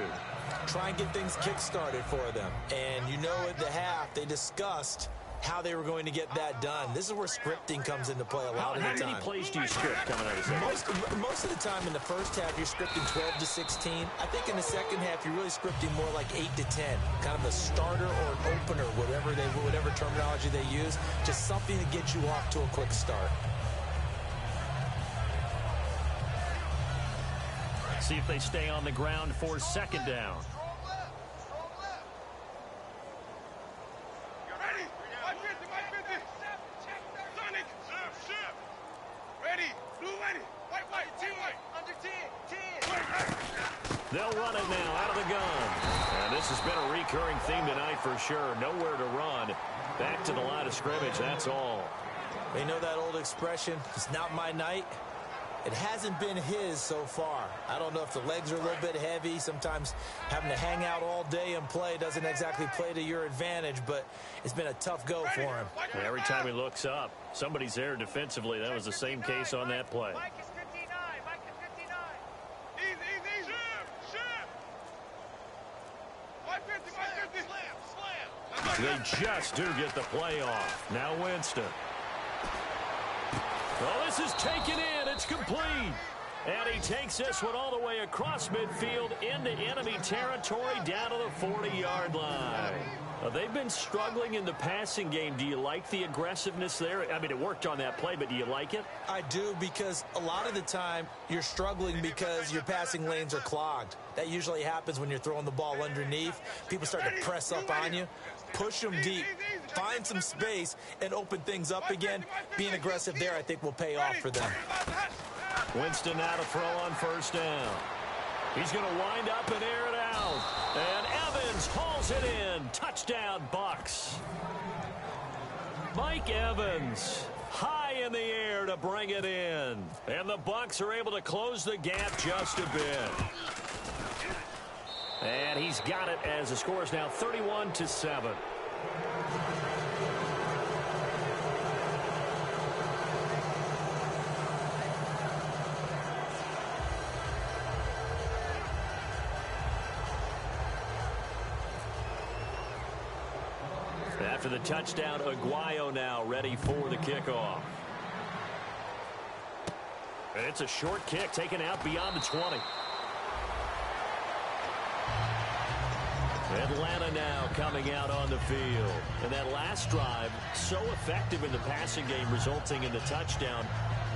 S4: Try and get things kick-started for them. And you know at the half, they discussed how they were going to get that done. This is where scripting comes into play a lot of the time.
S3: How many plays do you script coming out of second?
S4: Most of the time in the first half, you're scripting 12 to 16. I think in the second half, you're really scripting more like 8 to 10. Kind of a starter or an opener, whatever terminology they use. Just something to get you off to a quick start.
S3: See if they stay on the ground for second down. They'll run it now out of the gun. And this has been a recurring theme tonight for sure. Nowhere to run. Back to the line of scrimmage, that's all.
S4: You know that old expression, it's not my night? It hasn't been his so far. I don't know if the legs are a little bit heavy. Sometimes having to hang out all day and play doesn't exactly play to your advantage, but it's been a tough go for him.
S3: And every time he looks up, somebody's there defensively. That was the same case on that play. They just do get the play off. Now Winston. Well, this is taken in. It's complete. And he takes this one all the way across midfield into enemy territory down to the 40-yard line. They've been struggling in the passing game. Do you like the aggressiveness there? I mean, it worked on that play, but do you like it?
S4: I do, because a lot of the time you're struggling because your passing lanes are clogged. That usually happens when you're throwing the ball underneath. People start to press up on you. Push them deep. Find some space and open things up again. Being aggressive there, I think, will pay off for them.
S3: Winston now to throw on first down. He's going to wind up and air it out. And Evans hauls it in. Touchdown, Bucs. Mike Evans high in the air to bring it in. And the Bucs are able to close the gap just a bit. And he's got it as the score is now 31-7. After the touchdown, Ogml now ready for the kickoff. And it's a short kick taken out beyond the 20. Atlanta now coming out on the field. And that last drive, so effective in the passing game, resulting in the touchdown.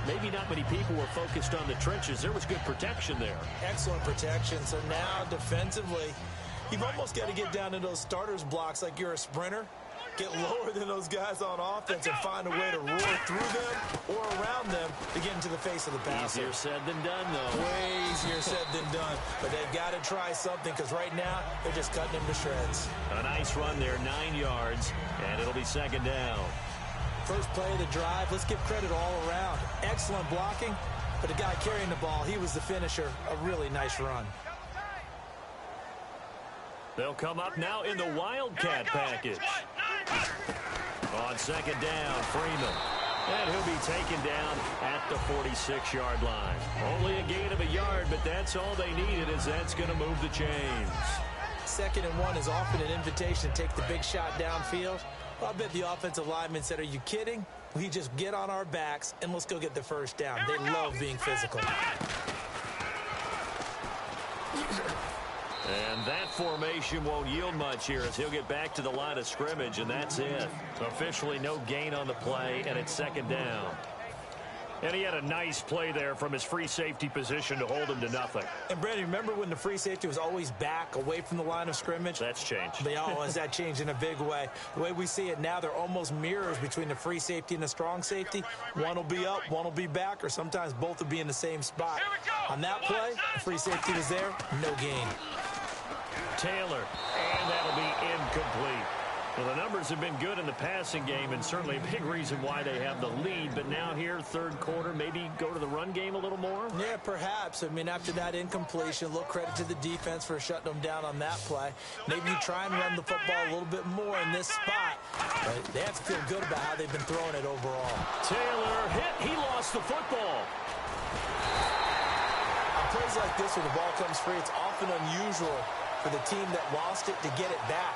S3: Maybe not many people were focused on the trenches. There was good protection there.
S4: Excellent protection. So now defensively, you've almost got to get down to those starters blocks like you're a sprinter. Get lower than those guys on offense and find a way to roar through them or around them to get into the face of the passer.
S3: Easier said than done, though.
S4: Way easier said than done. But they've got to try something because right now they're just cutting him to shreds.
S3: A nice run there, 9 yards, and it'll be second down.
S4: First play of the drive, let's give credit all around. Excellent blocking, but the guy carrying the ball, he was the finisher. A really nice run.
S3: They'll come up now in the Wildcat package. On second down, Freeman. And he'll be taken down at the 46-yard line. Only a gain of a yard, but that's all they needed, as that's going to move the chains.
S4: 2nd and 1 is often an invitation to take the big shot downfield. Well, I bet the offensive lineman said, are you kidding? We just get on our backs and let's go get the first down. They love being physical.
S3: And that formation won't yield much here as he'll get back to the line of scrimmage, and that's it. Officially no gain on the play, and it's second down. And he had a nice play there from his free safety position to hold him to nothing.
S4: And, Brandon, remember when the free safety was always back away from the line of scrimmage?
S3: That's changed.
S4: Has that changed in a big way? The way we see it now, they're almost mirrors between the free safety and the strong safety. One will be up, one will be back, or sometimes both will be in the same spot. On that play, the free safety was there, no gain.
S3: Taylor, and that'll be incomplete. Well, the numbers have been good in the passing game, and certainly a big reason why they have the lead. But now here, third quarter, maybe go to the run game a little more?
S4: Yeah, perhaps. I mean, after that incompletion, a little credit to the defense for shutting them down on that play. Maybe you try and run the football a little bit more in this spot. But they have to feel good about how they've been throwing it overall.
S3: Taylor hit. He lost the football.
S4: On plays like this where the ball comes free, it's often unusual for the team that lost it to get it back.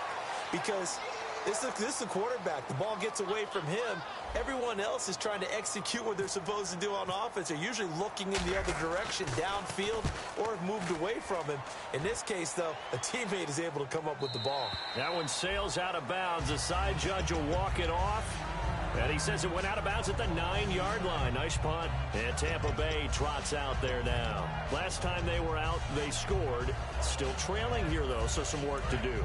S4: Because this is the quarterback. The ball gets away from him. Everyone else is trying to execute what they're supposed to do on offense. They're usually looking in the other direction, downfield, or have moved away from him. In this case, though, a teammate is able to come up with the ball.
S3: That one sails out of bounds. The side judge will walk it off. And he says it went out of bounds at the 9-yard line. Nice punt. And Tampa Bay trots out there now. Last time they were out, they scored. Still trailing here, though, so some work to do.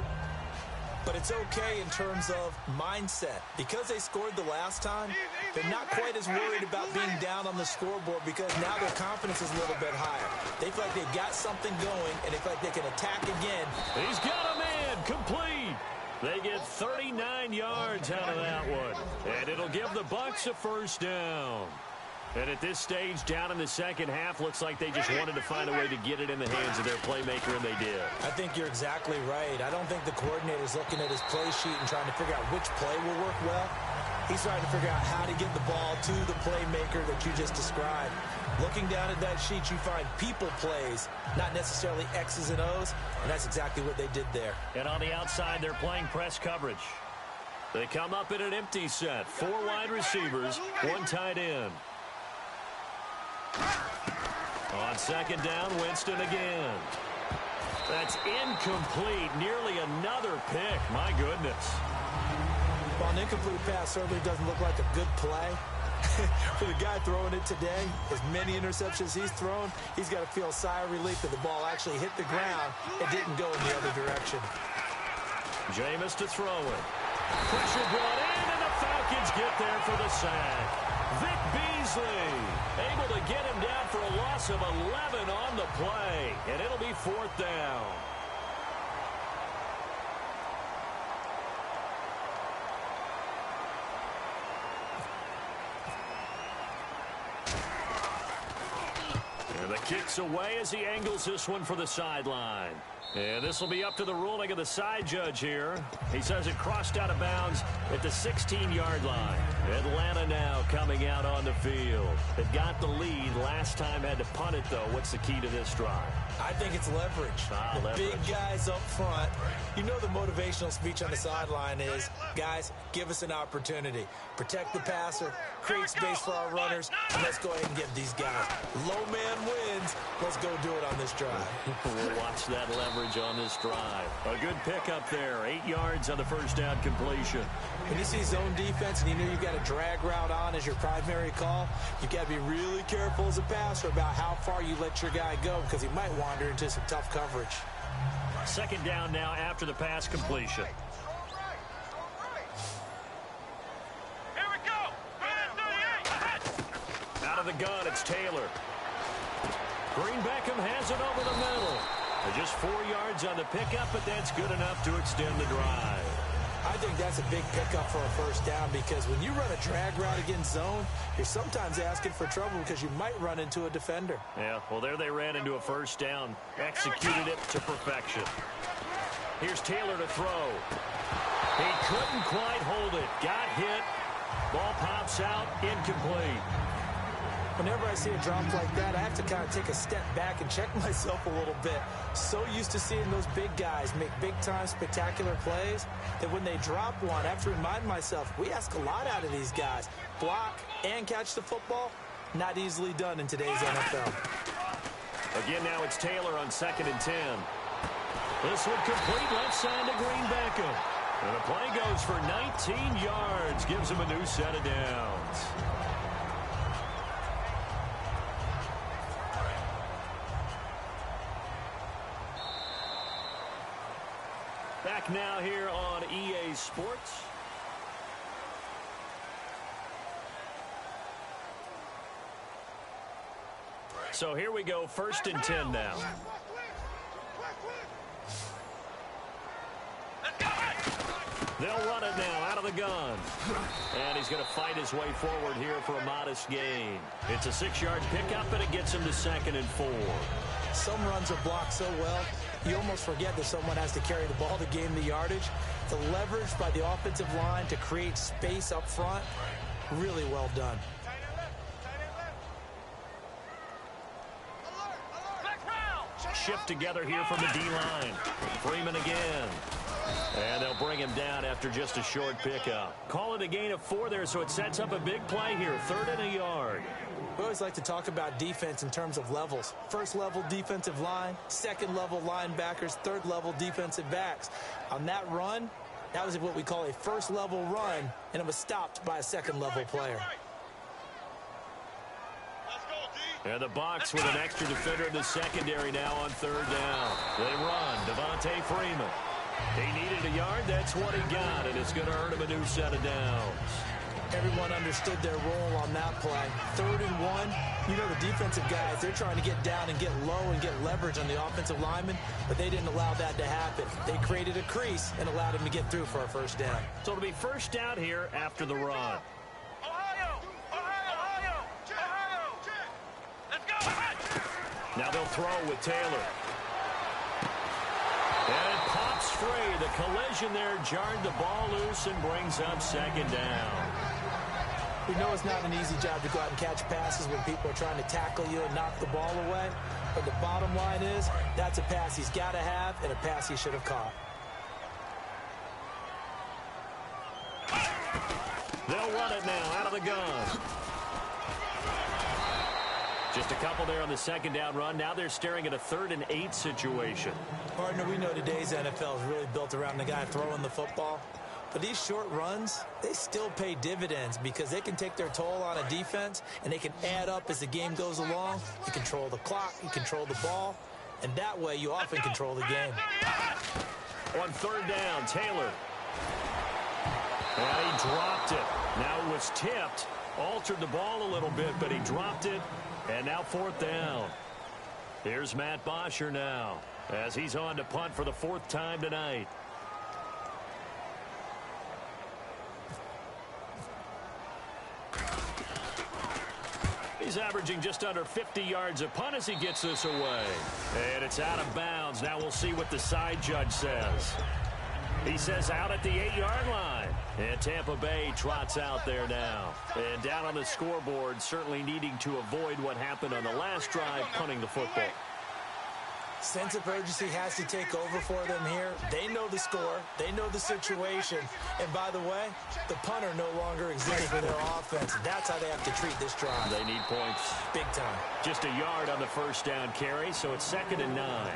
S4: But it's okay in terms of mindset. Because they scored the last time, they're not quite as worried about being down on the scoreboard because now their confidence is a little bit higher. They feel like they've got something going, and they feel like they can attack again.
S3: He's got a man. Complete. They get 39 yards out of that one. And it'll give the Bucs a first down. And at this stage, down in the second half, looks like they just wanted to find a way to get it in the hands of their playmaker, and they did.
S4: I think you're exactly right. I don't think the coordinator's looking at his play sheet and trying to figure out which play will work well. He's trying to figure out how to get the ball to the playmaker that you just described. Looking down at that sheet, you find people plays, not necessarily X's and O's, and that's exactly what they did there.
S3: And on the outside, they're playing press coverage. They come up in an empty set. 4 wide receivers, 1 tight end. On second down, Winston again. That's incomplete. Nearly another pick. My goodness.
S4: Well, an incomplete pass certainly doesn't look like a good play. For the guy throwing it today, as many interceptions he's thrown, he's got to feel a sigh of relief that the ball actually hit the ground and didn't go in the other direction.
S3: Jameis to throw it. Pressure brought in, and the Falcons get there for the sack. Vic Beasley able able to get him down for a loss of 11 on the play, and it'll be 4th down. And the kick's away as he angles this one for the sideline. And this will be up to the ruling of the side judge here. He says it crossed out of bounds at the 16-yard line. Atlanta now coming out on the field. They've got the lead. Last time had to punt it, though. What's the key to this drive?
S4: I think it's leverage.
S3: Leverage.
S4: Big guys up front. You know the motivational speech on the sideline is, guys, give us an opportunity. Protect the passer, create space for our runners, and let's go ahead and get these guys. Low man wins. Let's go do it on this drive.
S3: We'll watch that leverage on this drive. A good pickup there. 8 yards on the first down completion.
S4: When you see zone defense and you know you've got a drag route on as your primary call, you've got to be really careful as a passer about how far you let your guy go because he might wander into some tough coverage.
S3: 2nd down now after the pass completion.
S5: Here we go.
S3: Out of the gun, it's Taylor. Green Beckham has it over the middle. Just 4 yards on the pickup, but that's good enough to extend the drive.
S4: I think that's a big pickup for a first down because when you run a drag route against zone, you're sometimes asking for trouble because you might run into a defender.
S3: Yeah, well, there they ran into a first down. Executed it to perfection. Here's Taylor to throw. He couldn't quite hold it. Got hit. Ball pops out. Incomplete.
S4: Whenever I see a drop like that, I have to kind of take a step back and check myself a little bit. So used to seeing those big guys make big-time spectacular plays that when they drop one, I have to remind myself, we ask a lot out of these guys. Block and catch the football, not easily done in today's NFL.
S3: Again, now it's Taylor on 2nd and 10. This one complete left side to Green Beckham. And the play goes for 19 yards. Gives him a new set of downs. Back now here on EA Sports. So here we go, 1st and 10 now. They'll run it now out of the gun. And he's going to fight his way forward here for a modest gain. It's a 6-yard pickup, and it gets him to 2nd and 4.
S4: Some runs are blocked so well, you almost forget that someone has to carry the ball to gain the yardage. The leverage by the offensive line to create space up front, really well done.
S3: Shift together here from the D-line. Freeman again. And they'll bring him down after just a short pickup. Call it a gain of 4 there, so it sets up a big play here. 3rd and a yard.
S4: We always like to talk about defense in terms of levels. 1st level defensive line, 2nd level linebackers, 3rd level defensive backs. On that run, that was what we call a 1st level run, and it was stopped by a 2nd level player.
S3: And the Bucs with an extra defender in the secondary now on 3rd down. They run. Devontae Freeman. He needed a yard. That's what he got, and it's going to earn him a new set of downs.
S4: Everyone understood their role on that play. 3rd and 1. You know the defensive guys, they're trying to get down and get low and get leverage on the offensive lineman, but they didn't allow that to happen. They created a crease and allowed him to get through for a first down.
S3: So it'll be first down here after the run. Now they'll throw with Taylor. And it pops free. The collision there jarred the ball loose and brings up 2nd down.
S4: We know it's not an easy job to go out and catch passes when people are trying to tackle you and knock the ball away. But the bottom line is, that's a pass he's got to have and a pass he should have caught.
S3: They'll run it now out of the gun. Just a couple there on the 2nd down run. Now they're staring at a 3rd and 8 situation.
S4: Partner, we know today's NFL is really built around the guy throwing the football. But these short runs, they still pay dividends because they can take their toll on a defense and they can add up as the game goes along. You control the clock, you control the ball, and that way you often control the game.
S3: On 3rd down, Taylor. And he dropped it. Now it was tipped, altered the ball a little bit, but he dropped it. And now 4th down. Here's Matt Bosher now as he's on to punt for the 4th time tonight. He's averaging just under 50 yards a punt as he gets this away. And it's out of bounds. Now we'll see what the side judge says. He says out at the 8-yard line. And Tampa Bay trots out there now. And down on the scoreboard, certainly needing to avoid what happened on the last drive, punting the football.
S4: Sense of urgency has to take over for them here. They know the score. They know the situation. And by the way, the punter no longer exists for their offense. That's how they have to treat this drive.
S3: They need points. Big time. Just a yard on the 1st down carry, so it's 2nd and 9.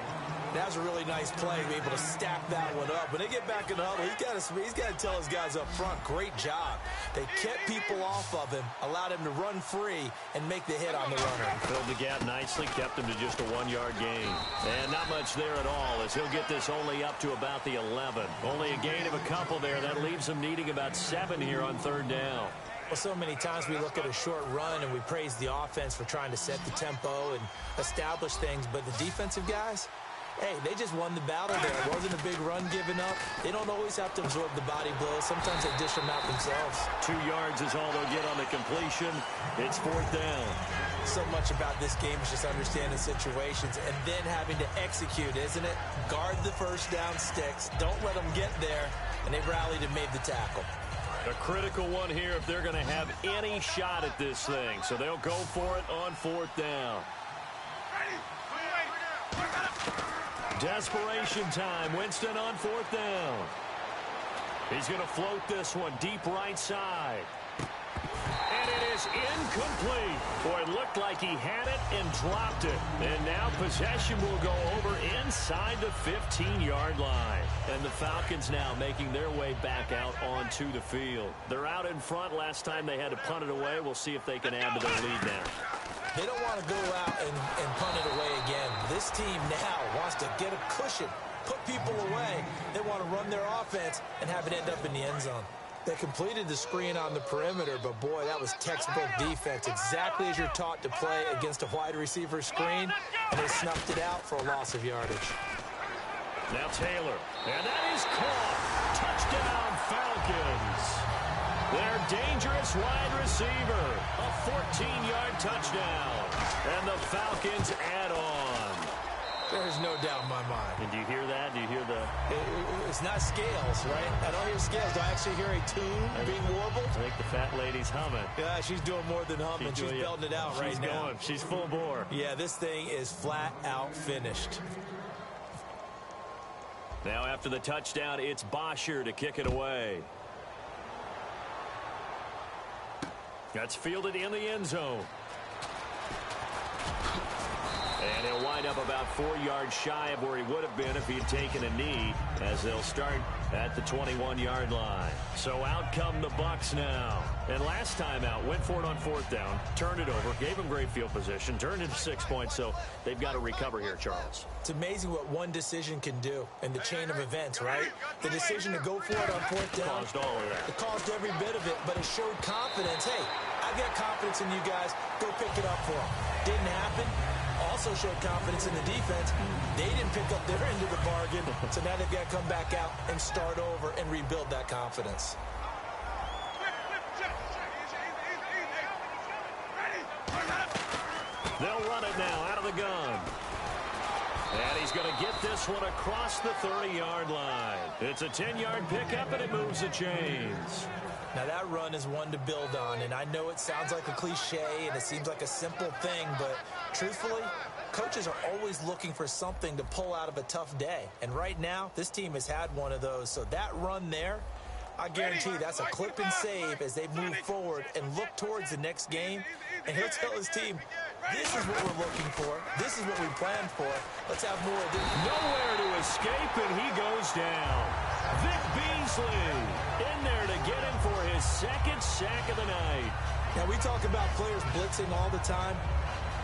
S4: That was a really nice play, be able to stack that one up. When they get back in the huddle, he's got to tell his guys up front, great job. They kept people off of him, allowed him to run free, and make the hit on the runner.
S3: Filled the gap nicely, kept him to just a 1-yard gain. And not much there at all, as he'll get this only up to about the 11. Only a gain of a couple there. That leaves him needing about 7 here on 3rd down.
S4: Well, so many times we look at a short run and we praise the offense for trying to set the tempo and establish things, but the defensive guys, hey, they just won the battle there. It wasn't a big run given up. They don't always have to absorb the body blows. Sometimes they dish them out themselves.
S3: 2 yards is all they'll get on the completion. It's 4th down.
S4: So much about this game is just understanding situations and then having to execute, isn't it? Guard the 1st down sticks. Don't let them get there. And they rallied and made the tackle.
S3: A critical one here if they're going to have any shot at this thing. So they'll go for it on 4th down. Desperation time. Winston on 4th down. He's going to float this one deep right side. And it is incomplete. Boy, it looked like he had it and dropped it. And now possession will go over inside the 15-yard line. And the Falcons now making their way back out onto the field. They're out in front. Last time they had to punt it away. We'll see if they can add to their lead now.
S4: They don't want to go out and punt it away again. This team now wants to get a cushion, put people away. They want to run their offense and have it end up in the end zone. They completed the screen on the perimeter, but boy, that was textbook defense. Exactly as you're taught to play against a wide receiver screen, and they snuffed it out for a loss of yardage.
S3: Now Taylor, and that is caught. Touchdown, Falcons. Their dangerous wide receiver, a 14-yard touchdown, and the Falcons add on.
S4: There's no doubt in my mind.
S3: And do you hear that? Do you hear the...
S4: It's not scales, right? I don't hear scales. Do I actually hear a tune being warbled?
S3: I think the fat lady's humming.
S4: Yeah, she's doing more than humming. She's belting it out right now.
S3: Going. She's full bore.
S4: Yeah, this thing is flat out finished.
S3: Now after the touchdown, it's Bosher to kick it away. That's fielded in the end zone. And he'll wind up about 4 yards shy of where he would have been if he had taken a knee, as they'll start at the 21-yard line. So out come the Bucs now. And last time out, went for it on 4th down, turned it over, gave him great field position, turned it to 6 points, so they've got to recover here, Charles.
S4: It's amazing what one decision can do in the chain of events, right? The decision to go for it on 4th down.
S3: Caused all of that.
S4: It caused every bit of it, but it showed confidence. Hey, I've got confidence in you guys. Go pick it up for them. Didn't happen. Also showed confidence in the defense. They didn't pick up their end of the bargain, so now they've got to come back out and start over and rebuild that confidence.
S3: They'll run it now out of the gun. And he's going to get this one across the 30-yard line. It's a 10-yard pickup, and it moves the chains.
S4: Now, that run is one to build on, and I know it sounds like a cliche and it seems like a simple thing, but truthfully, coaches are always looking for something to pull out of a tough day. And right now, this team has had one of those. So that run there, I guarantee that's a clip and save as they move forward and look towards the next game. And he'll tell his team, this is what we're looking for. This is what we planned for. Let's have more of this.
S3: Nowhere to escape, and he goes down. Vic Beasley in there to get him for his second sack of the night.
S4: Now, we talk about players blitzing all the time.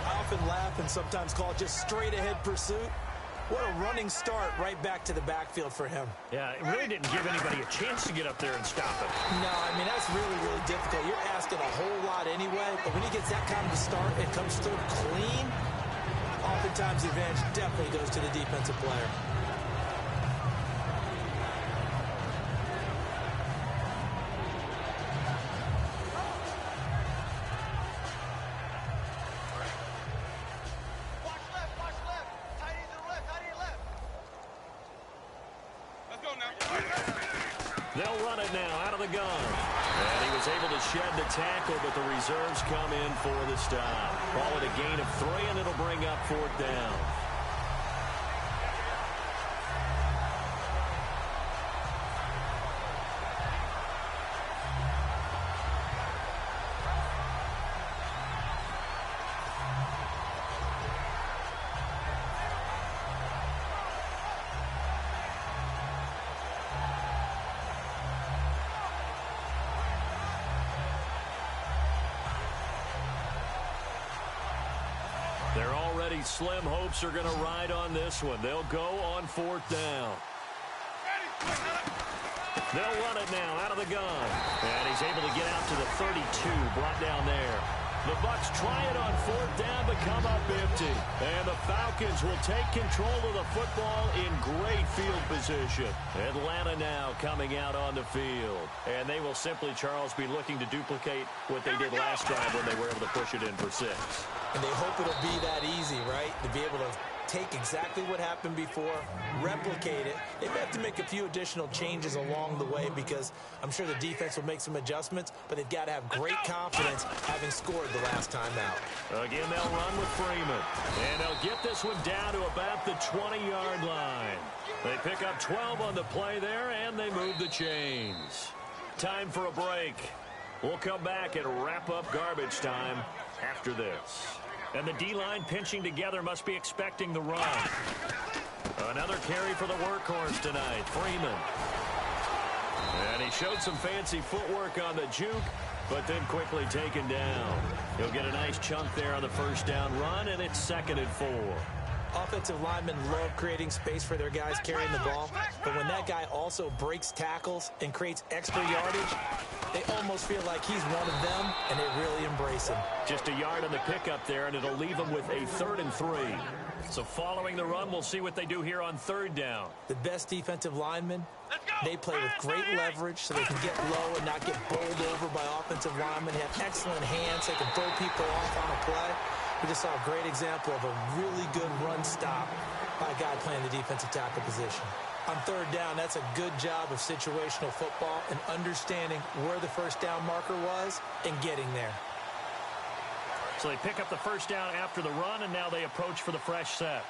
S4: I often laugh and sometimes call it just straight-ahead pursuit. What a running start right back to the backfield for him.
S3: Yeah, it really didn't give anybody a chance to get up there and stop it.
S4: No, I mean, that's really, really difficult. You're asking a whole lot anyway, but when he gets that kind of a start, it comes through times the advantage definitely goes to the defensive player.
S3: They'll run it now out of the gun. And he was able to shed the tackle, but the reserves come in for the stop. Call it a gain of 3, and it'll bring up 4th down. Their already slim hopes are going to ride on this one. They'll go on 4th down. They'll run it now out of the gun. And he's able to get out to the 32, brought down there. The Bucs try it on 4th down, but come up empty. And the Falcons will take control of the football in great field position. Atlanta now coming out on the field. And they will simply, Charles, be looking to duplicate what they did last time when they were able to push it in for 6.
S4: And they hope it'll be that easy, right? To be able to take exactly what happened before, replicate it. They may have to make a few additional changes along the way because I'm sure the defense will make some adjustments, but they've got to have great confidence having scored the last time out.
S3: Again, they'll run with Freeman. And they'll get this one down to about the 20-yard line. They pick up 12 on the play there, and they move the chains. Time for a break. We'll come back and wrap up garbage time after this. And the D-line pinching together must be expecting the run. Another carry for the workhorse tonight, Freeman. And he showed some fancy footwork on the juke, but then quickly taken down. He'll get a nice chunk there on the 1st down run, and it's 2nd and 4.
S4: Offensive linemen love creating space for their guys carrying the ball, but when that guy also breaks tackles and creates extra yardage, they almost feel like he's one of them, and they really embrace him.
S3: Just a yard on the pickup there, and it'll leave them with a 3rd and 3. So following the run, we'll see what they do here on 3rd down.
S4: The best defensive linemen, they play with great leverage so they can get low and not get bowled over by offensive linemen. They have excellent hands. They can throw people off on a play. We just saw a great example of a really good run stop by a guy playing the defensive tackle position. On 3rd down, that's a good job of situational football and understanding where the 1st down marker was and getting there.
S3: So they pick up the 1st down after the run, and now they approach for the fresh set.